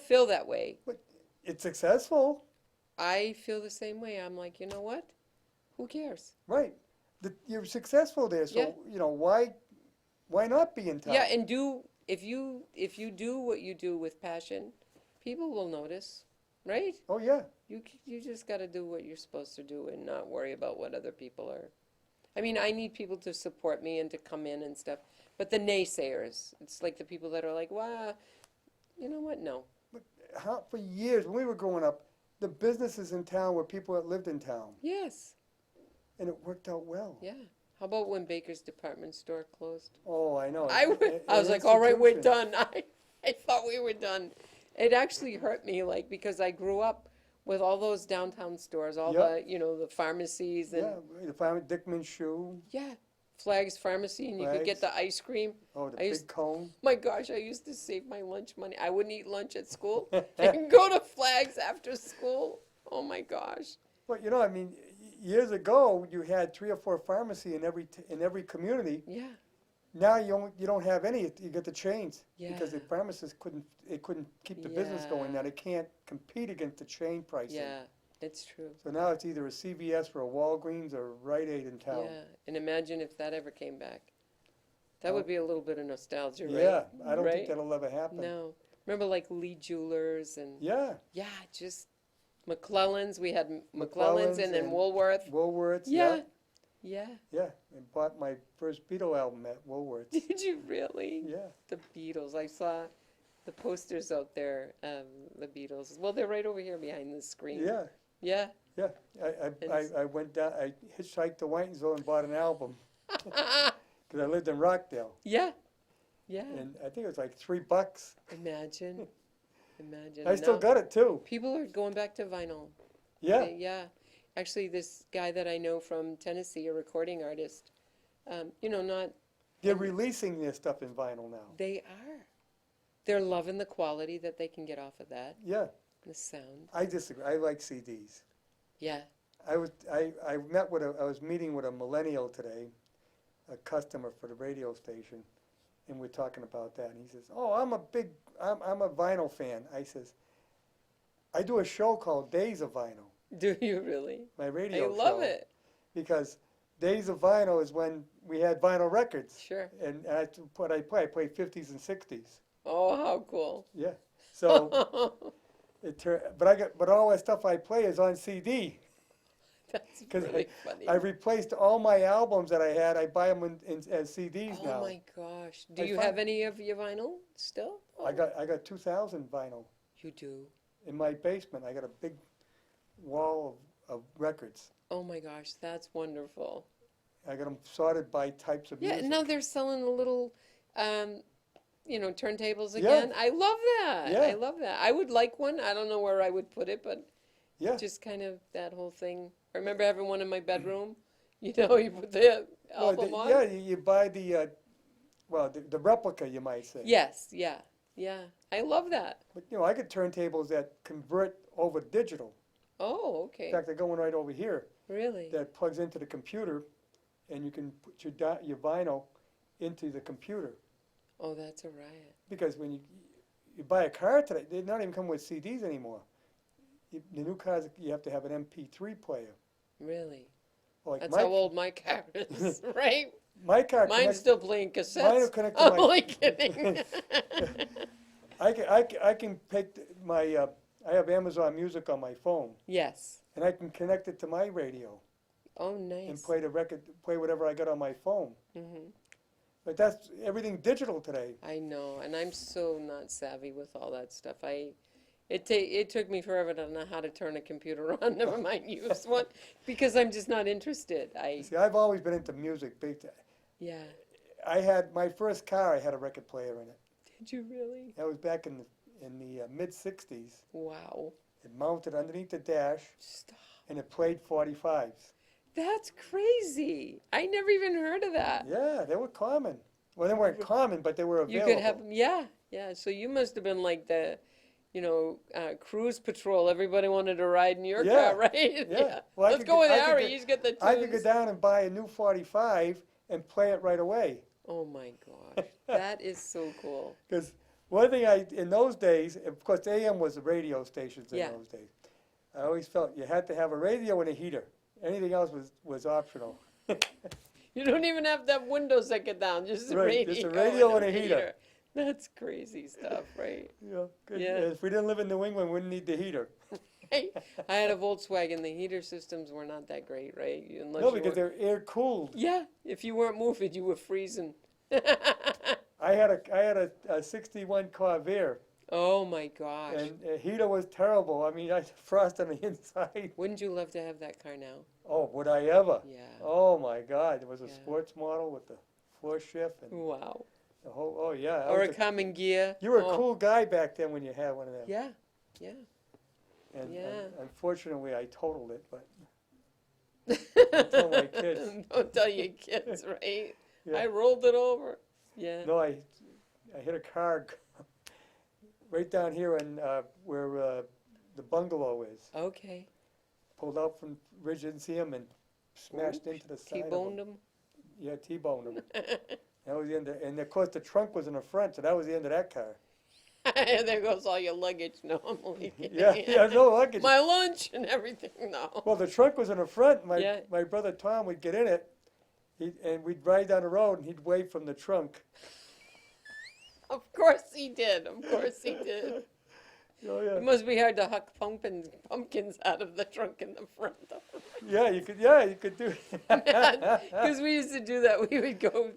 feel that way. But it's successful. I feel the same way. I'm like, you know what? Who cares? Right. You're successful there, so, Yeah. why not be in town? Yeah, and if you do what you do with passion, people will notice, right? Oh, yeah. You just got to do what you're supposed to do and not worry about what other people are. I mean, I need people to support me and to come in and stuff, but the naysayers, it's like the people that are like, "Wow, you know what? No." For years, when we were growing up, the businesses in town were people that lived in town, Yes. and it worked out well. Yeah. How about when Baker's department store closed? Oh, I know. I was like, all right, we're done. I thought we were done. It actually hurt me, like, because I grew up with all those downtown stores, all Yep. the pharmacies and, Yeah, the family Dickman Shoe. yeah, Flags Pharmacy, and you could get Flags. the ice cream. Oh, the I used- big cone. My gosh, I used to save my lunch money. I wouldn't eat lunch at school and go to Flags after school. Oh my gosh. Well, I mean, years ago, you had 3 or 4 pharmacy in every community. Yeah, Now you don't have any. You get the chains because the Yeah. pharmacists couldn't keep the business going. Now Yeah. they can't compete against the chain pricing. yeah, it's true. So now it's either a CVS or a Walgreens or Rite Aid in town. Yeah, and imagine if that ever came back. That would be a little bit of nostalgia, right? Yeah, I don't Right? think that'll ever happen. No. Remember like Lee Jewelers and Yeah, just McClellan's. We had McClellan's and then Woolworth. Woolworths. Yeah. Yeah. And bought my first Beatle album at Woolworths. Did you really? Yeah. The Beatles. I saw the posters out there, the Beatles. Well, they're right over here behind the screen. Yeah. Yeah. Yeah. I went down. I hitchhiked to Whitensville and bought an album because I lived in Rockdale, Yeah. Yeah. and I think it was like $3. Imagine. Imagine. I still Now, got it too. people are going back to vinyl. Yeah. Yeah. Actually, this guy that I know from Tennessee, a recording artist, not, They're releasing their stuff in vinyl now. they are. They're loving the quality that they can get off of that, Yeah. the sound. I disagree. I like CDs. Yeah. I was meeting with a millennial today, a customer for the radio station, and we're talking about that. And he says, "Oh, I'm a vinyl fan." I says, "I do a show called Days of Vinyl, Do you really? my I radio show." love it. Because Days of Vinyl is when we had vinyl records, Sure. and I play 50s and 60s. Oh, how cool. Yeah. So but all that stuff I play is on CD. That's 'Cause really funny. I replaced all my albums that I had. I buy them as CDs Oh now. my gosh. Do I you find- have any of your vinyl still? I got 2,000 vinyl You do. in my basement. I got a big wall of records. Oh my gosh, that's wonderful. I got them sorted by types of Yeah, music. now they're selling the little, turntables Yeah. again. I love that. Yeah. I love that. I would like one. I don't know where I would put it, but Yeah. just kind of that whole thing. I remember having one in my bedroom. You put the Well, album on. yeah, you buy the replica, you might say. Yes, yeah, yeah. I love that. But I get turntables that convert over digital. Oh, In okay. fact, they're going right over here. Really? That plugs into the computer, and you can put your vinyl into the computer. Oh, that's a riot. Because when you buy a car today, they don't even come with CDs anymore. The new cars, you have to have an MP3 player. Really? Like That's how old my car is, right? my car Mine's connects, still playing Mine cassettes. will connect to I'm my- only kidding. I can pick I have Amazon Music on my phone, Yes. and I can connect it to my radio. Oh, and nice. play whatever I got on my phone. Hmm. But that's everything digital today. I know, and I'm so not savvy with all that stuff. It took me forever to know how to turn a computer on. Never mind use one, because I'm just not interested. See, I've always been into music big time. Yeah. I had my first car. I had a record player in it. Did you really? That was back in the mid '60s. Wow. It mounted underneath the dash, Stop. and it played 45s. That's crazy. I never even heard of that. Yeah, they were common. Well, they weren't common, but they were You available. could have, yeah, yeah. So you must have been like the, cruise patrol. Everybody wanted to ride in your Yeah, car, right? yeah. Well, I Let's could go get- with I could Harry. get- He's got the tunes. I could go down and buy a new 45 and play it right away. Oh my gosh, that is so cool. Because one thing in those days, of course, AM was the radio stations in Yeah. those days. I always felt you had to have a radio and a heater. Anything else was optional. You don't even have to have windows that get down, just a Right, radio, just a radio and a heater. That's crazy stuff, right? Yeah. If we didn't live in New England, we wouldn't need the heater. I had a Volkswagen. The heater systems were not that great, right? Unless No, you because were, they're air cooled. yeah, if you weren't moving, you were freezing. I had a '61 Corvair, Oh my gosh. and the heater was terrible. I mean, I had frost on the inside. Wouldn't you love to have that car now? Oh, would I ever? Yeah. Oh my God! It was a Yeah. sports model with the floor shift and Wow. the whole. Oh yeah. I Or was a common gear. You were a Oh, cool guy back then when you had one of them. Yeah, yeah. And yeah. unfortunately, I totaled it, but Don't tell my kids. Don't tell your kids, right? yeah. I rolled it over. Yeah. No, I hit a car right down here in where the bungalow is. Okay. Pulled out from Ridge and see him and smashed into the side of T-boned him. them. Yeah, T-boned him. That was the end. And of course, the trunk was in the front, so that was the end of that car. There goes all your luggage. No, I'm only kidding. Yeah, no luggage. My lunch and everything. No. Well, the trunk was in the front. Yeah. My brother Tom would get in it, and we'd ride down the road, and he'd wave from the trunk. Of course he did. Of course he did. Oh yeah. It must be hard to huck pumpkins out of the trunk in the front, though. Yeah, you could do. Because we used to do that. We would go,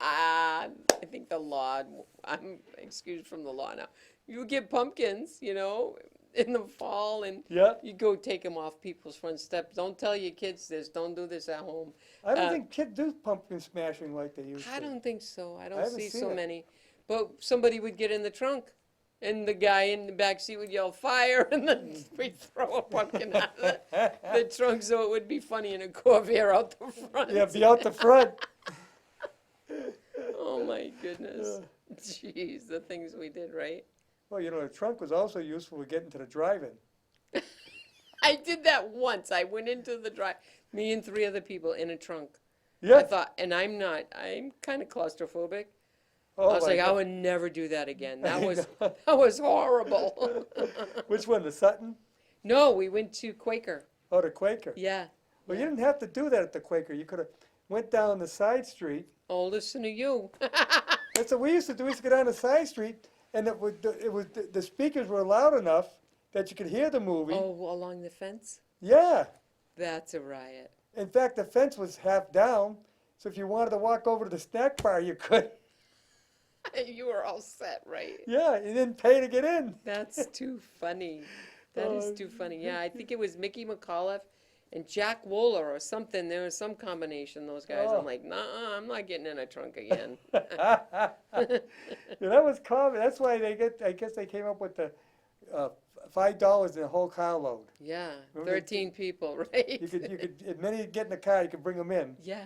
I think the law, I'm excused from the law now. You would get pumpkins, in the fall, and Yeah. you go take them off people's front steps. Don't tell your kids this. Don't do this at home. I don't think kids do pumpkin smashing like they used to. I don't think so. I don't haven't see seen so it. many. But somebody would get in the trunk, and the guy in the back seat would yell, "Fire!" and then we'd throw a pumpkin out of the trunk so it would be funny in a Corvair out the front. Yeah, be out the front. Oh my goodness. Jeez, the things we did, right? Well, the trunk was also useful for getting to the drive-in. I did that once. I went into the drive, me and 3 other people in a trunk. Yeah. I thought, and I'm kind of claustrophobic. Oh, I was my like, I God. would never do that again. That I was know. that was horrible. Which one, the Sutton? No, we went to Quaker. Oh, the Quaker. Yeah. Well, yeah. you didn't have to do that at the Quaker. You could have went down the side street. Oh, listen to you. That's what we used to do. We used to go down the side street, and the speakers were loud enough that you could hear the movie. Oh, along the fence? Yeah. That's a riot. In fact, the fence was half down, so if you wanted to walk over to the snack bar, you could. You were all set, right? Yeah, you didn't pay to get in. That's too funny. That is too funny. Yeah, I think it was Mickey McAuliffe and Jack Wooler or something. There was some combination, those guys. Oh. I'm like, nah, I'm not getting in a trunk again. Yeah, that was common. That's why I guess they came up with the $5 in a whole carload. Yeah, Remember 13 people, right? You could, as many get in the car, you could bring them in. Yeah,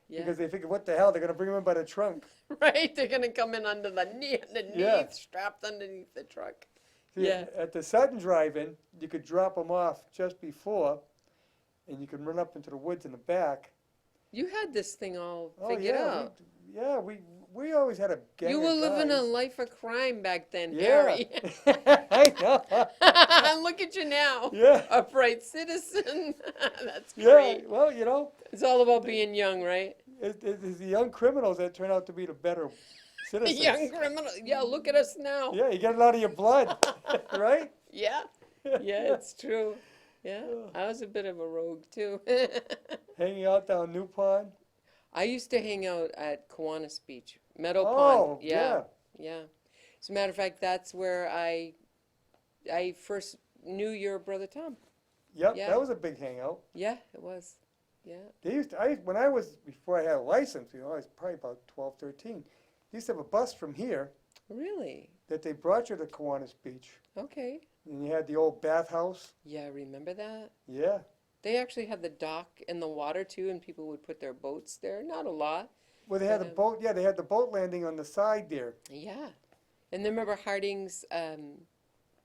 yeah. Because they figured, what the hell, they're going to bring them in by the trunk. Right, they're going to come in under the knee, underneath, Yeah. strapped underneath the truck. See, Yeah. At the Sutton drive-in, you could drop them off just before, and you could run up into the woods in the back. You had this thing all Oh, figured yeah, out. we always had a gang You were of living a guys. life of crime back then, Yeah. Harry. I know. Look at you now. Yeah. Upright citizen. That's Yeah, great. well, It's all about being young, right? it's the young criminals that turn out to be the better citizens. Young criminal. Yeah, look at us now. Yeah, you get it out of your blood, right? Yeah. Yeah, it's true. Yeah, I was a bit of a rogue too. Hanging out down New Pond. I used to hang out at Kiwanis Beach, Meadow Oh, Pond. Yeah, yeah. As a matter of fact, that's where I first knew your brother Tom. Yep, Yeah. that was a big hangout. Yeah, it was. Yeah. They used to, when I was, before I had a license, I was probably about 12, 13. They used to have a bus from here Really? that they brought you to Kiwanis Beach. Okay. And you had the old bathhouse. Yeah, remember that? Yeah. They actually had the dock and the water too, and people would put their boats there. Not a lot. Well, they had a Yeah. boat. Yeah, they had the boat landing on the side there. Yeah. And then remember Harding's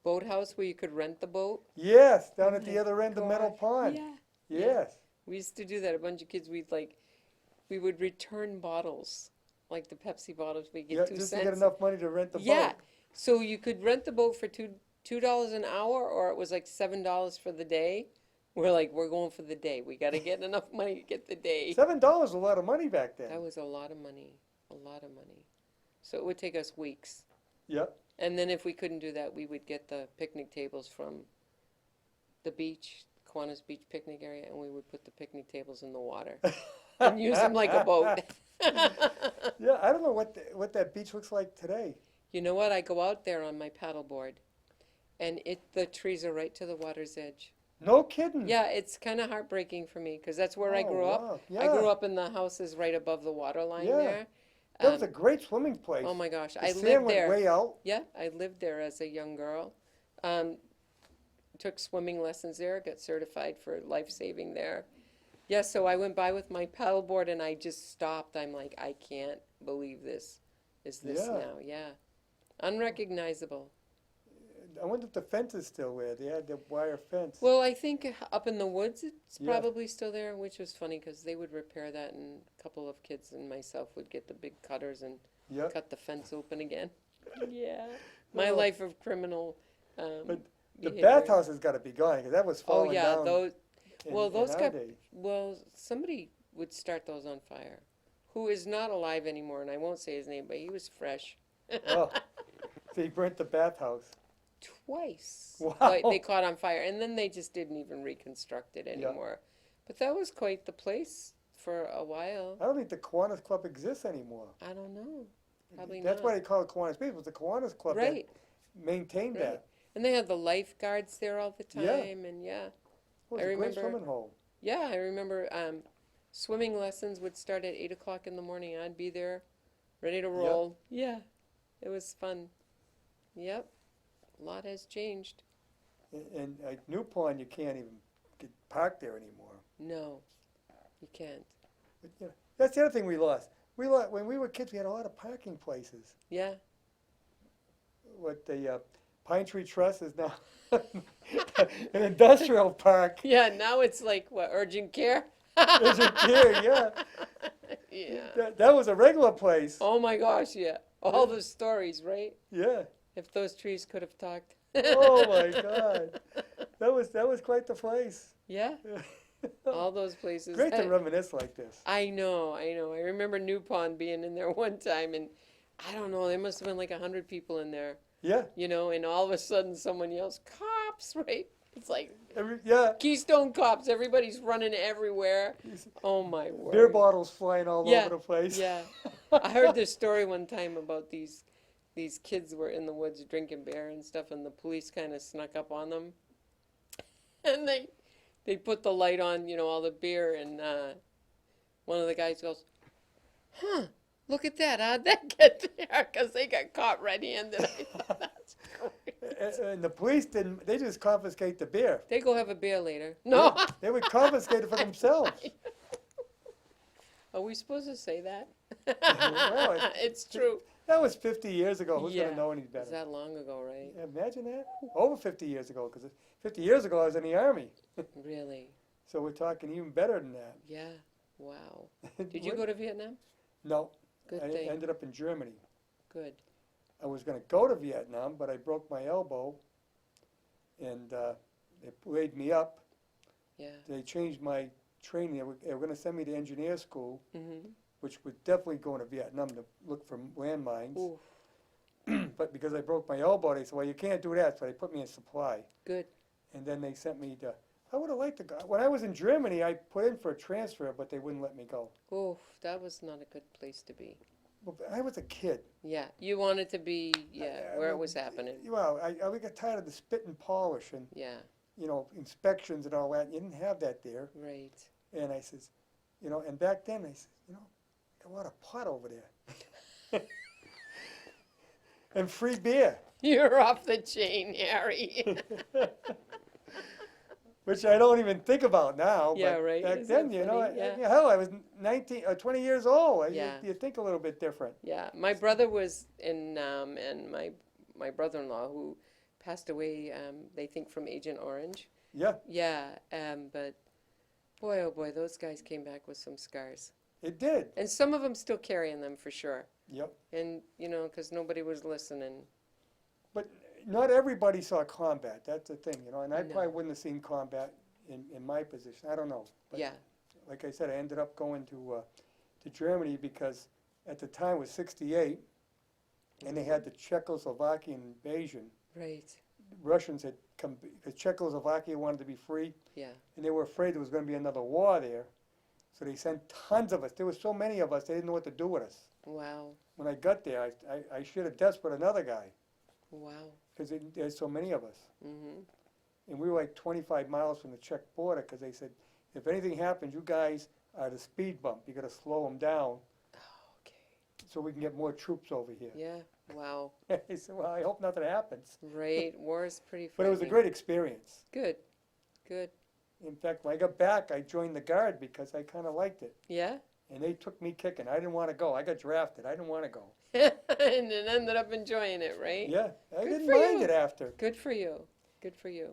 boathouse where you could rent the boat? Yes, down Oh at the my other end of Meadow gosh, Pond. Yeah. Yes. We used to do that. A bunch of kids, we would return bottles, like the Pepsi bottles. We Yeah, get 2 just cents. to get enough money to rent the Yeah. boat. So you could rent the boat for $2 an hour, or it was like $7 for the day. We're like, we're going for the day. We got to get enough money to get the day. $7 was a lot of money back then. That was a lot of money. A lot of money. So it would take us weeks. Yep. And then if we couldn't do that, we would get the picnic tables from the beach, Kiwanis Beach picnic area, and we would put the picnic tables in the water and use them like a boat. Yeah, I don't know what that beach looks like today. You know what? I go out there on my paddleboard, and the trees are right to the water's edge. No kidding. Yeah, it's kind of heartbreaking for me because that's where I Oh, grew up. wow. I grew Yeah. up in the houses right above the water line Yeah. there. That was a great swimming place. Oh my gosh, The I sand lived went there. way out. Yeah, I lived there as a young girl. Took swimming lessons there, got certified for life saving there. Yeah, so I went by with my paddleboard and I just stopped. I'm like, I can't believe this. Is this Yeah. now? Yeah. Unrecognizable. I wonder if the fence is still there. They had the wire fence. Well, I think up in the woods it's Yeah. probably still there, which was funny because they would repair that and a couple of kids and myself would get the big cutters and Yep. cut the fence open again. Yeah. My Well, life of criminal But the behavior. bathhouse has got to be gone because that was Oh falling yeah, down. those in, well, in those our got days. well, somebody would start those on fire. Who is not alive anymore, and I won't say his name, but he was fresh. Oh, so he burnt the bathhouse. Twice. Wow. But they caught on fire, and then they just didn't even reconstruct it anymore. But that was quite the place for a while. I don't think the Kiwanis Club exists anymore. I don't know. Probably That's not. why they call it Kiwanis Beach. It was the Kiwanis Club Right. that maintained Right. that. And they had the lifeguards there all the Yeah. time, and yeah. It was I a great remember- swimming hole. Yeah, I remember swimming lessons would start at 8 o'clock in the morning. I'd be there, ready to roll. Yeah, it was fun. Yep, a lot has changed. And at New Pond, you can't even get parked there anymore. No, you can't. But, you know, that's the other thing we lost. When we were kids, we had a lot of parking places. Yeah, What the Pine Tree Trust is now an industrial park. yeah. Now it's like what, urgent care? Urgent care, yeah. Yeah. That was a regular place. Oh my gosh, yeah. All the stories, right? Yeah. If those trees could have talked. Oh my God. That was quite the place. Yeah, all those places. Great to reminisce like this. I know. I remember New Pond being in there one time, and I don't know, there must have been like 100 people in there, Yeah. and all of a sudden someone yells, "Cops!" Right? It's like Yeah. Keystone Cops. Everybody's running everywhere. Oh my word. Beer bottles flying all Yeah, over the place. Yeah. I heard this story one time about these kids were in the woods drinking beer and stuff, and the police kind of snuck up on them, and they put the light on, all the beer, and one of the guys goes, "Huh, look at that, how'd that get there?" Because they got caught red-handed. I thought that's great. And the police they just confiscate the beer. They go have a beer later. No. They would confiscate it for themselves. Are we supposed to say that? Well, It's true. That was 50 years ago. Who's Yeah. going to know any Is better? that long ago, right? Imagine that. Over 50 years ago, because 50 years ago I was in the Army. Really? So we're talking even better than that. Yeah. Wow. Did you go to Vietnam? No. Good I thing. ended up in Germany. Good. I was going to go to Vietnam, but I broke my elbow, and they laid me up. Yeah. They changed my training. They were going to send me to engineer school, Mm-hmm. which would definitely go into Vietnam to look for landmines. Ooh, But because I broke my elbow, they said, well, you can't do that, so they put me in supply. good. And then they sent me to I would have liked to go. When I was in Germany, I put in for a transfer, but they wouldn't let me go. Oof, that was not a good place to be. Well, I was a kid. Yeah, you wanted to be, where it was happening. Well, I got tired of the spit and polish and, Yeah, inspections and all that. You didn't have that there. right. And I says, and back then I said, I want a pot over there. And free beer. You're off the chain, Harry. Which I don't even think about now. Yeah, but right. Back Isn't then, that funny? Yeah. hell, I was 19 or 20 years old. Yeah. You think a little bit different. Yeah, my brother was in, and my brother-in-law who passed away, they think from Agent Orange. Yeah, Yeah, but boy, oh boy, those guys came back with some scars. it did. And some of them still carrying them for sure. Yep. And, because nobody was listening. But not everybody saw combat. That's the thing, and I No. probably wouldn't have seen combat in my position. I don't know. But Yeah, like I said, I ended up going to Germany because at the time it was 68, and they had the Czechoslovakian invasion. right. Russians had come, because Czechoslovakia wanted to be free, Yeah, and they were afraid there was going to be another war there. So they sent tons of us. There were so many of us, they didn't know what to do with us. wow, When I got there, I should have desperate another guy, wow. because there's so many of us. Mm-hmm. And we were like 25 miles from the Czech border, because they said, if anything happens, you guys are at a speed bump. You got to slow them down Oh, okay. so we can get more troops over here. Yeah, wow. I said, well, I hope nothing happens. Right, war is pretty But it was a frightening. great experience. Good, good. In fact, when I got back, I joined the Guard because I kind of liked it. Yeah? And they took me kicking. I didn't want to go. I got drafted. I didn't want to go. And then ended up enjoying it, right? Yeah, I Good didn't for mind you. it after. Good for you. Good for you.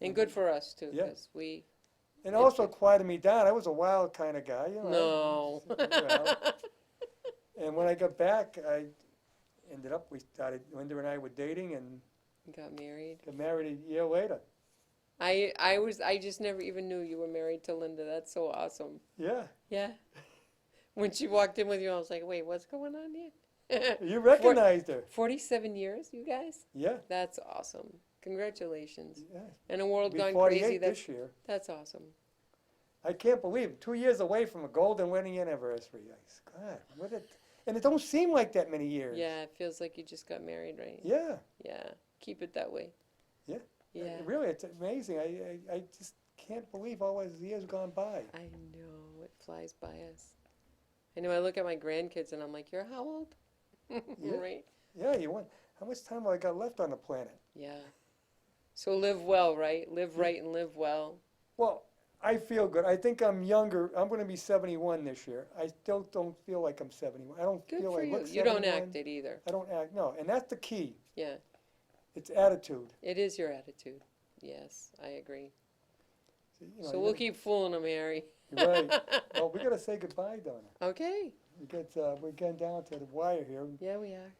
And good for us, too, Yeah. because we... And also quieted me down. I was a wild kind of guy. No. Well, and when I got back, I ended up, Linda and I were dating and Got married. got married a year later. I just never even knew you were married to Linda. That's so awesome. Yeah. Yeah. When she walked in with you, I was like, wait, what's going on here? You recognized her. 47 years, you guys? Yeah. That's awesome. Congratulations. Yeah. In a world Be gone 48 crazy, this year. that's awesome. I can't believe it. 2 years away from a golden wedding anniversary. God, and it don't seem like that many years. Yeah, it feels like you just got married, right? Yeah. Yeah. Keep it that way. Yeah. Yeah. Really, it's amazing. I just can't believe all those years gone by. I know. It flies by us. I know. I look at my grandkids and I'm like, you're how old? Yeah. Right? Yeah, you want. How much time have I got left on the planet? Yeah. So live well, right? Live right and live well. Well, I feel good. I think I'm younger. I'm going to be 71 this year. I still don't feel like I'm 71. I don't Good feel for I you. look 71. You don't act it either. I don't act. No, and that's the key. Yeah. It's attitude. It is your attitude. Yes, I agree. So, So we'll keep fooling them, Harry. Right. Well, we got to say goodbye, Donna. Okay. We're getting down to the wire here, and Yeah, we are.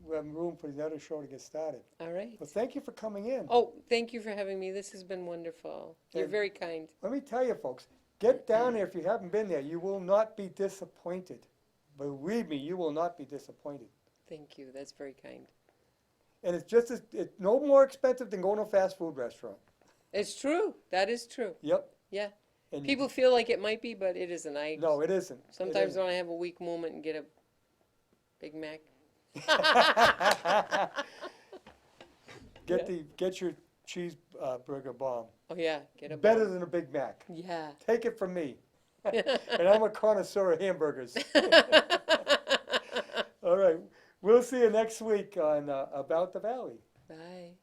we have room for the other show to get started. All right. Well, thank you for coming in. Oh, thank you for having me. This has been wonderful. You're And- very kind. Let me tell you, folks, get down there if you haven't been there. You will not be disappointed. Believe me, you will not be disappointed. Thank you. That's very kind. And it's no more expensive than going to a fast food restaurant. It's true. That is true. Yep. Yeah. And People feel like it might be, but it isn't. no, it isn't. It Sometimes isn't. when I have a weak moment and get a Big Mac. Get your cheeseburger bomb. Oh yeah, get a Better bone. than a Big Mac. Yeah. Take it from me. And I'm a connoisseur of hamburgers. All right. We'll see you next week on About the Valley. Bye.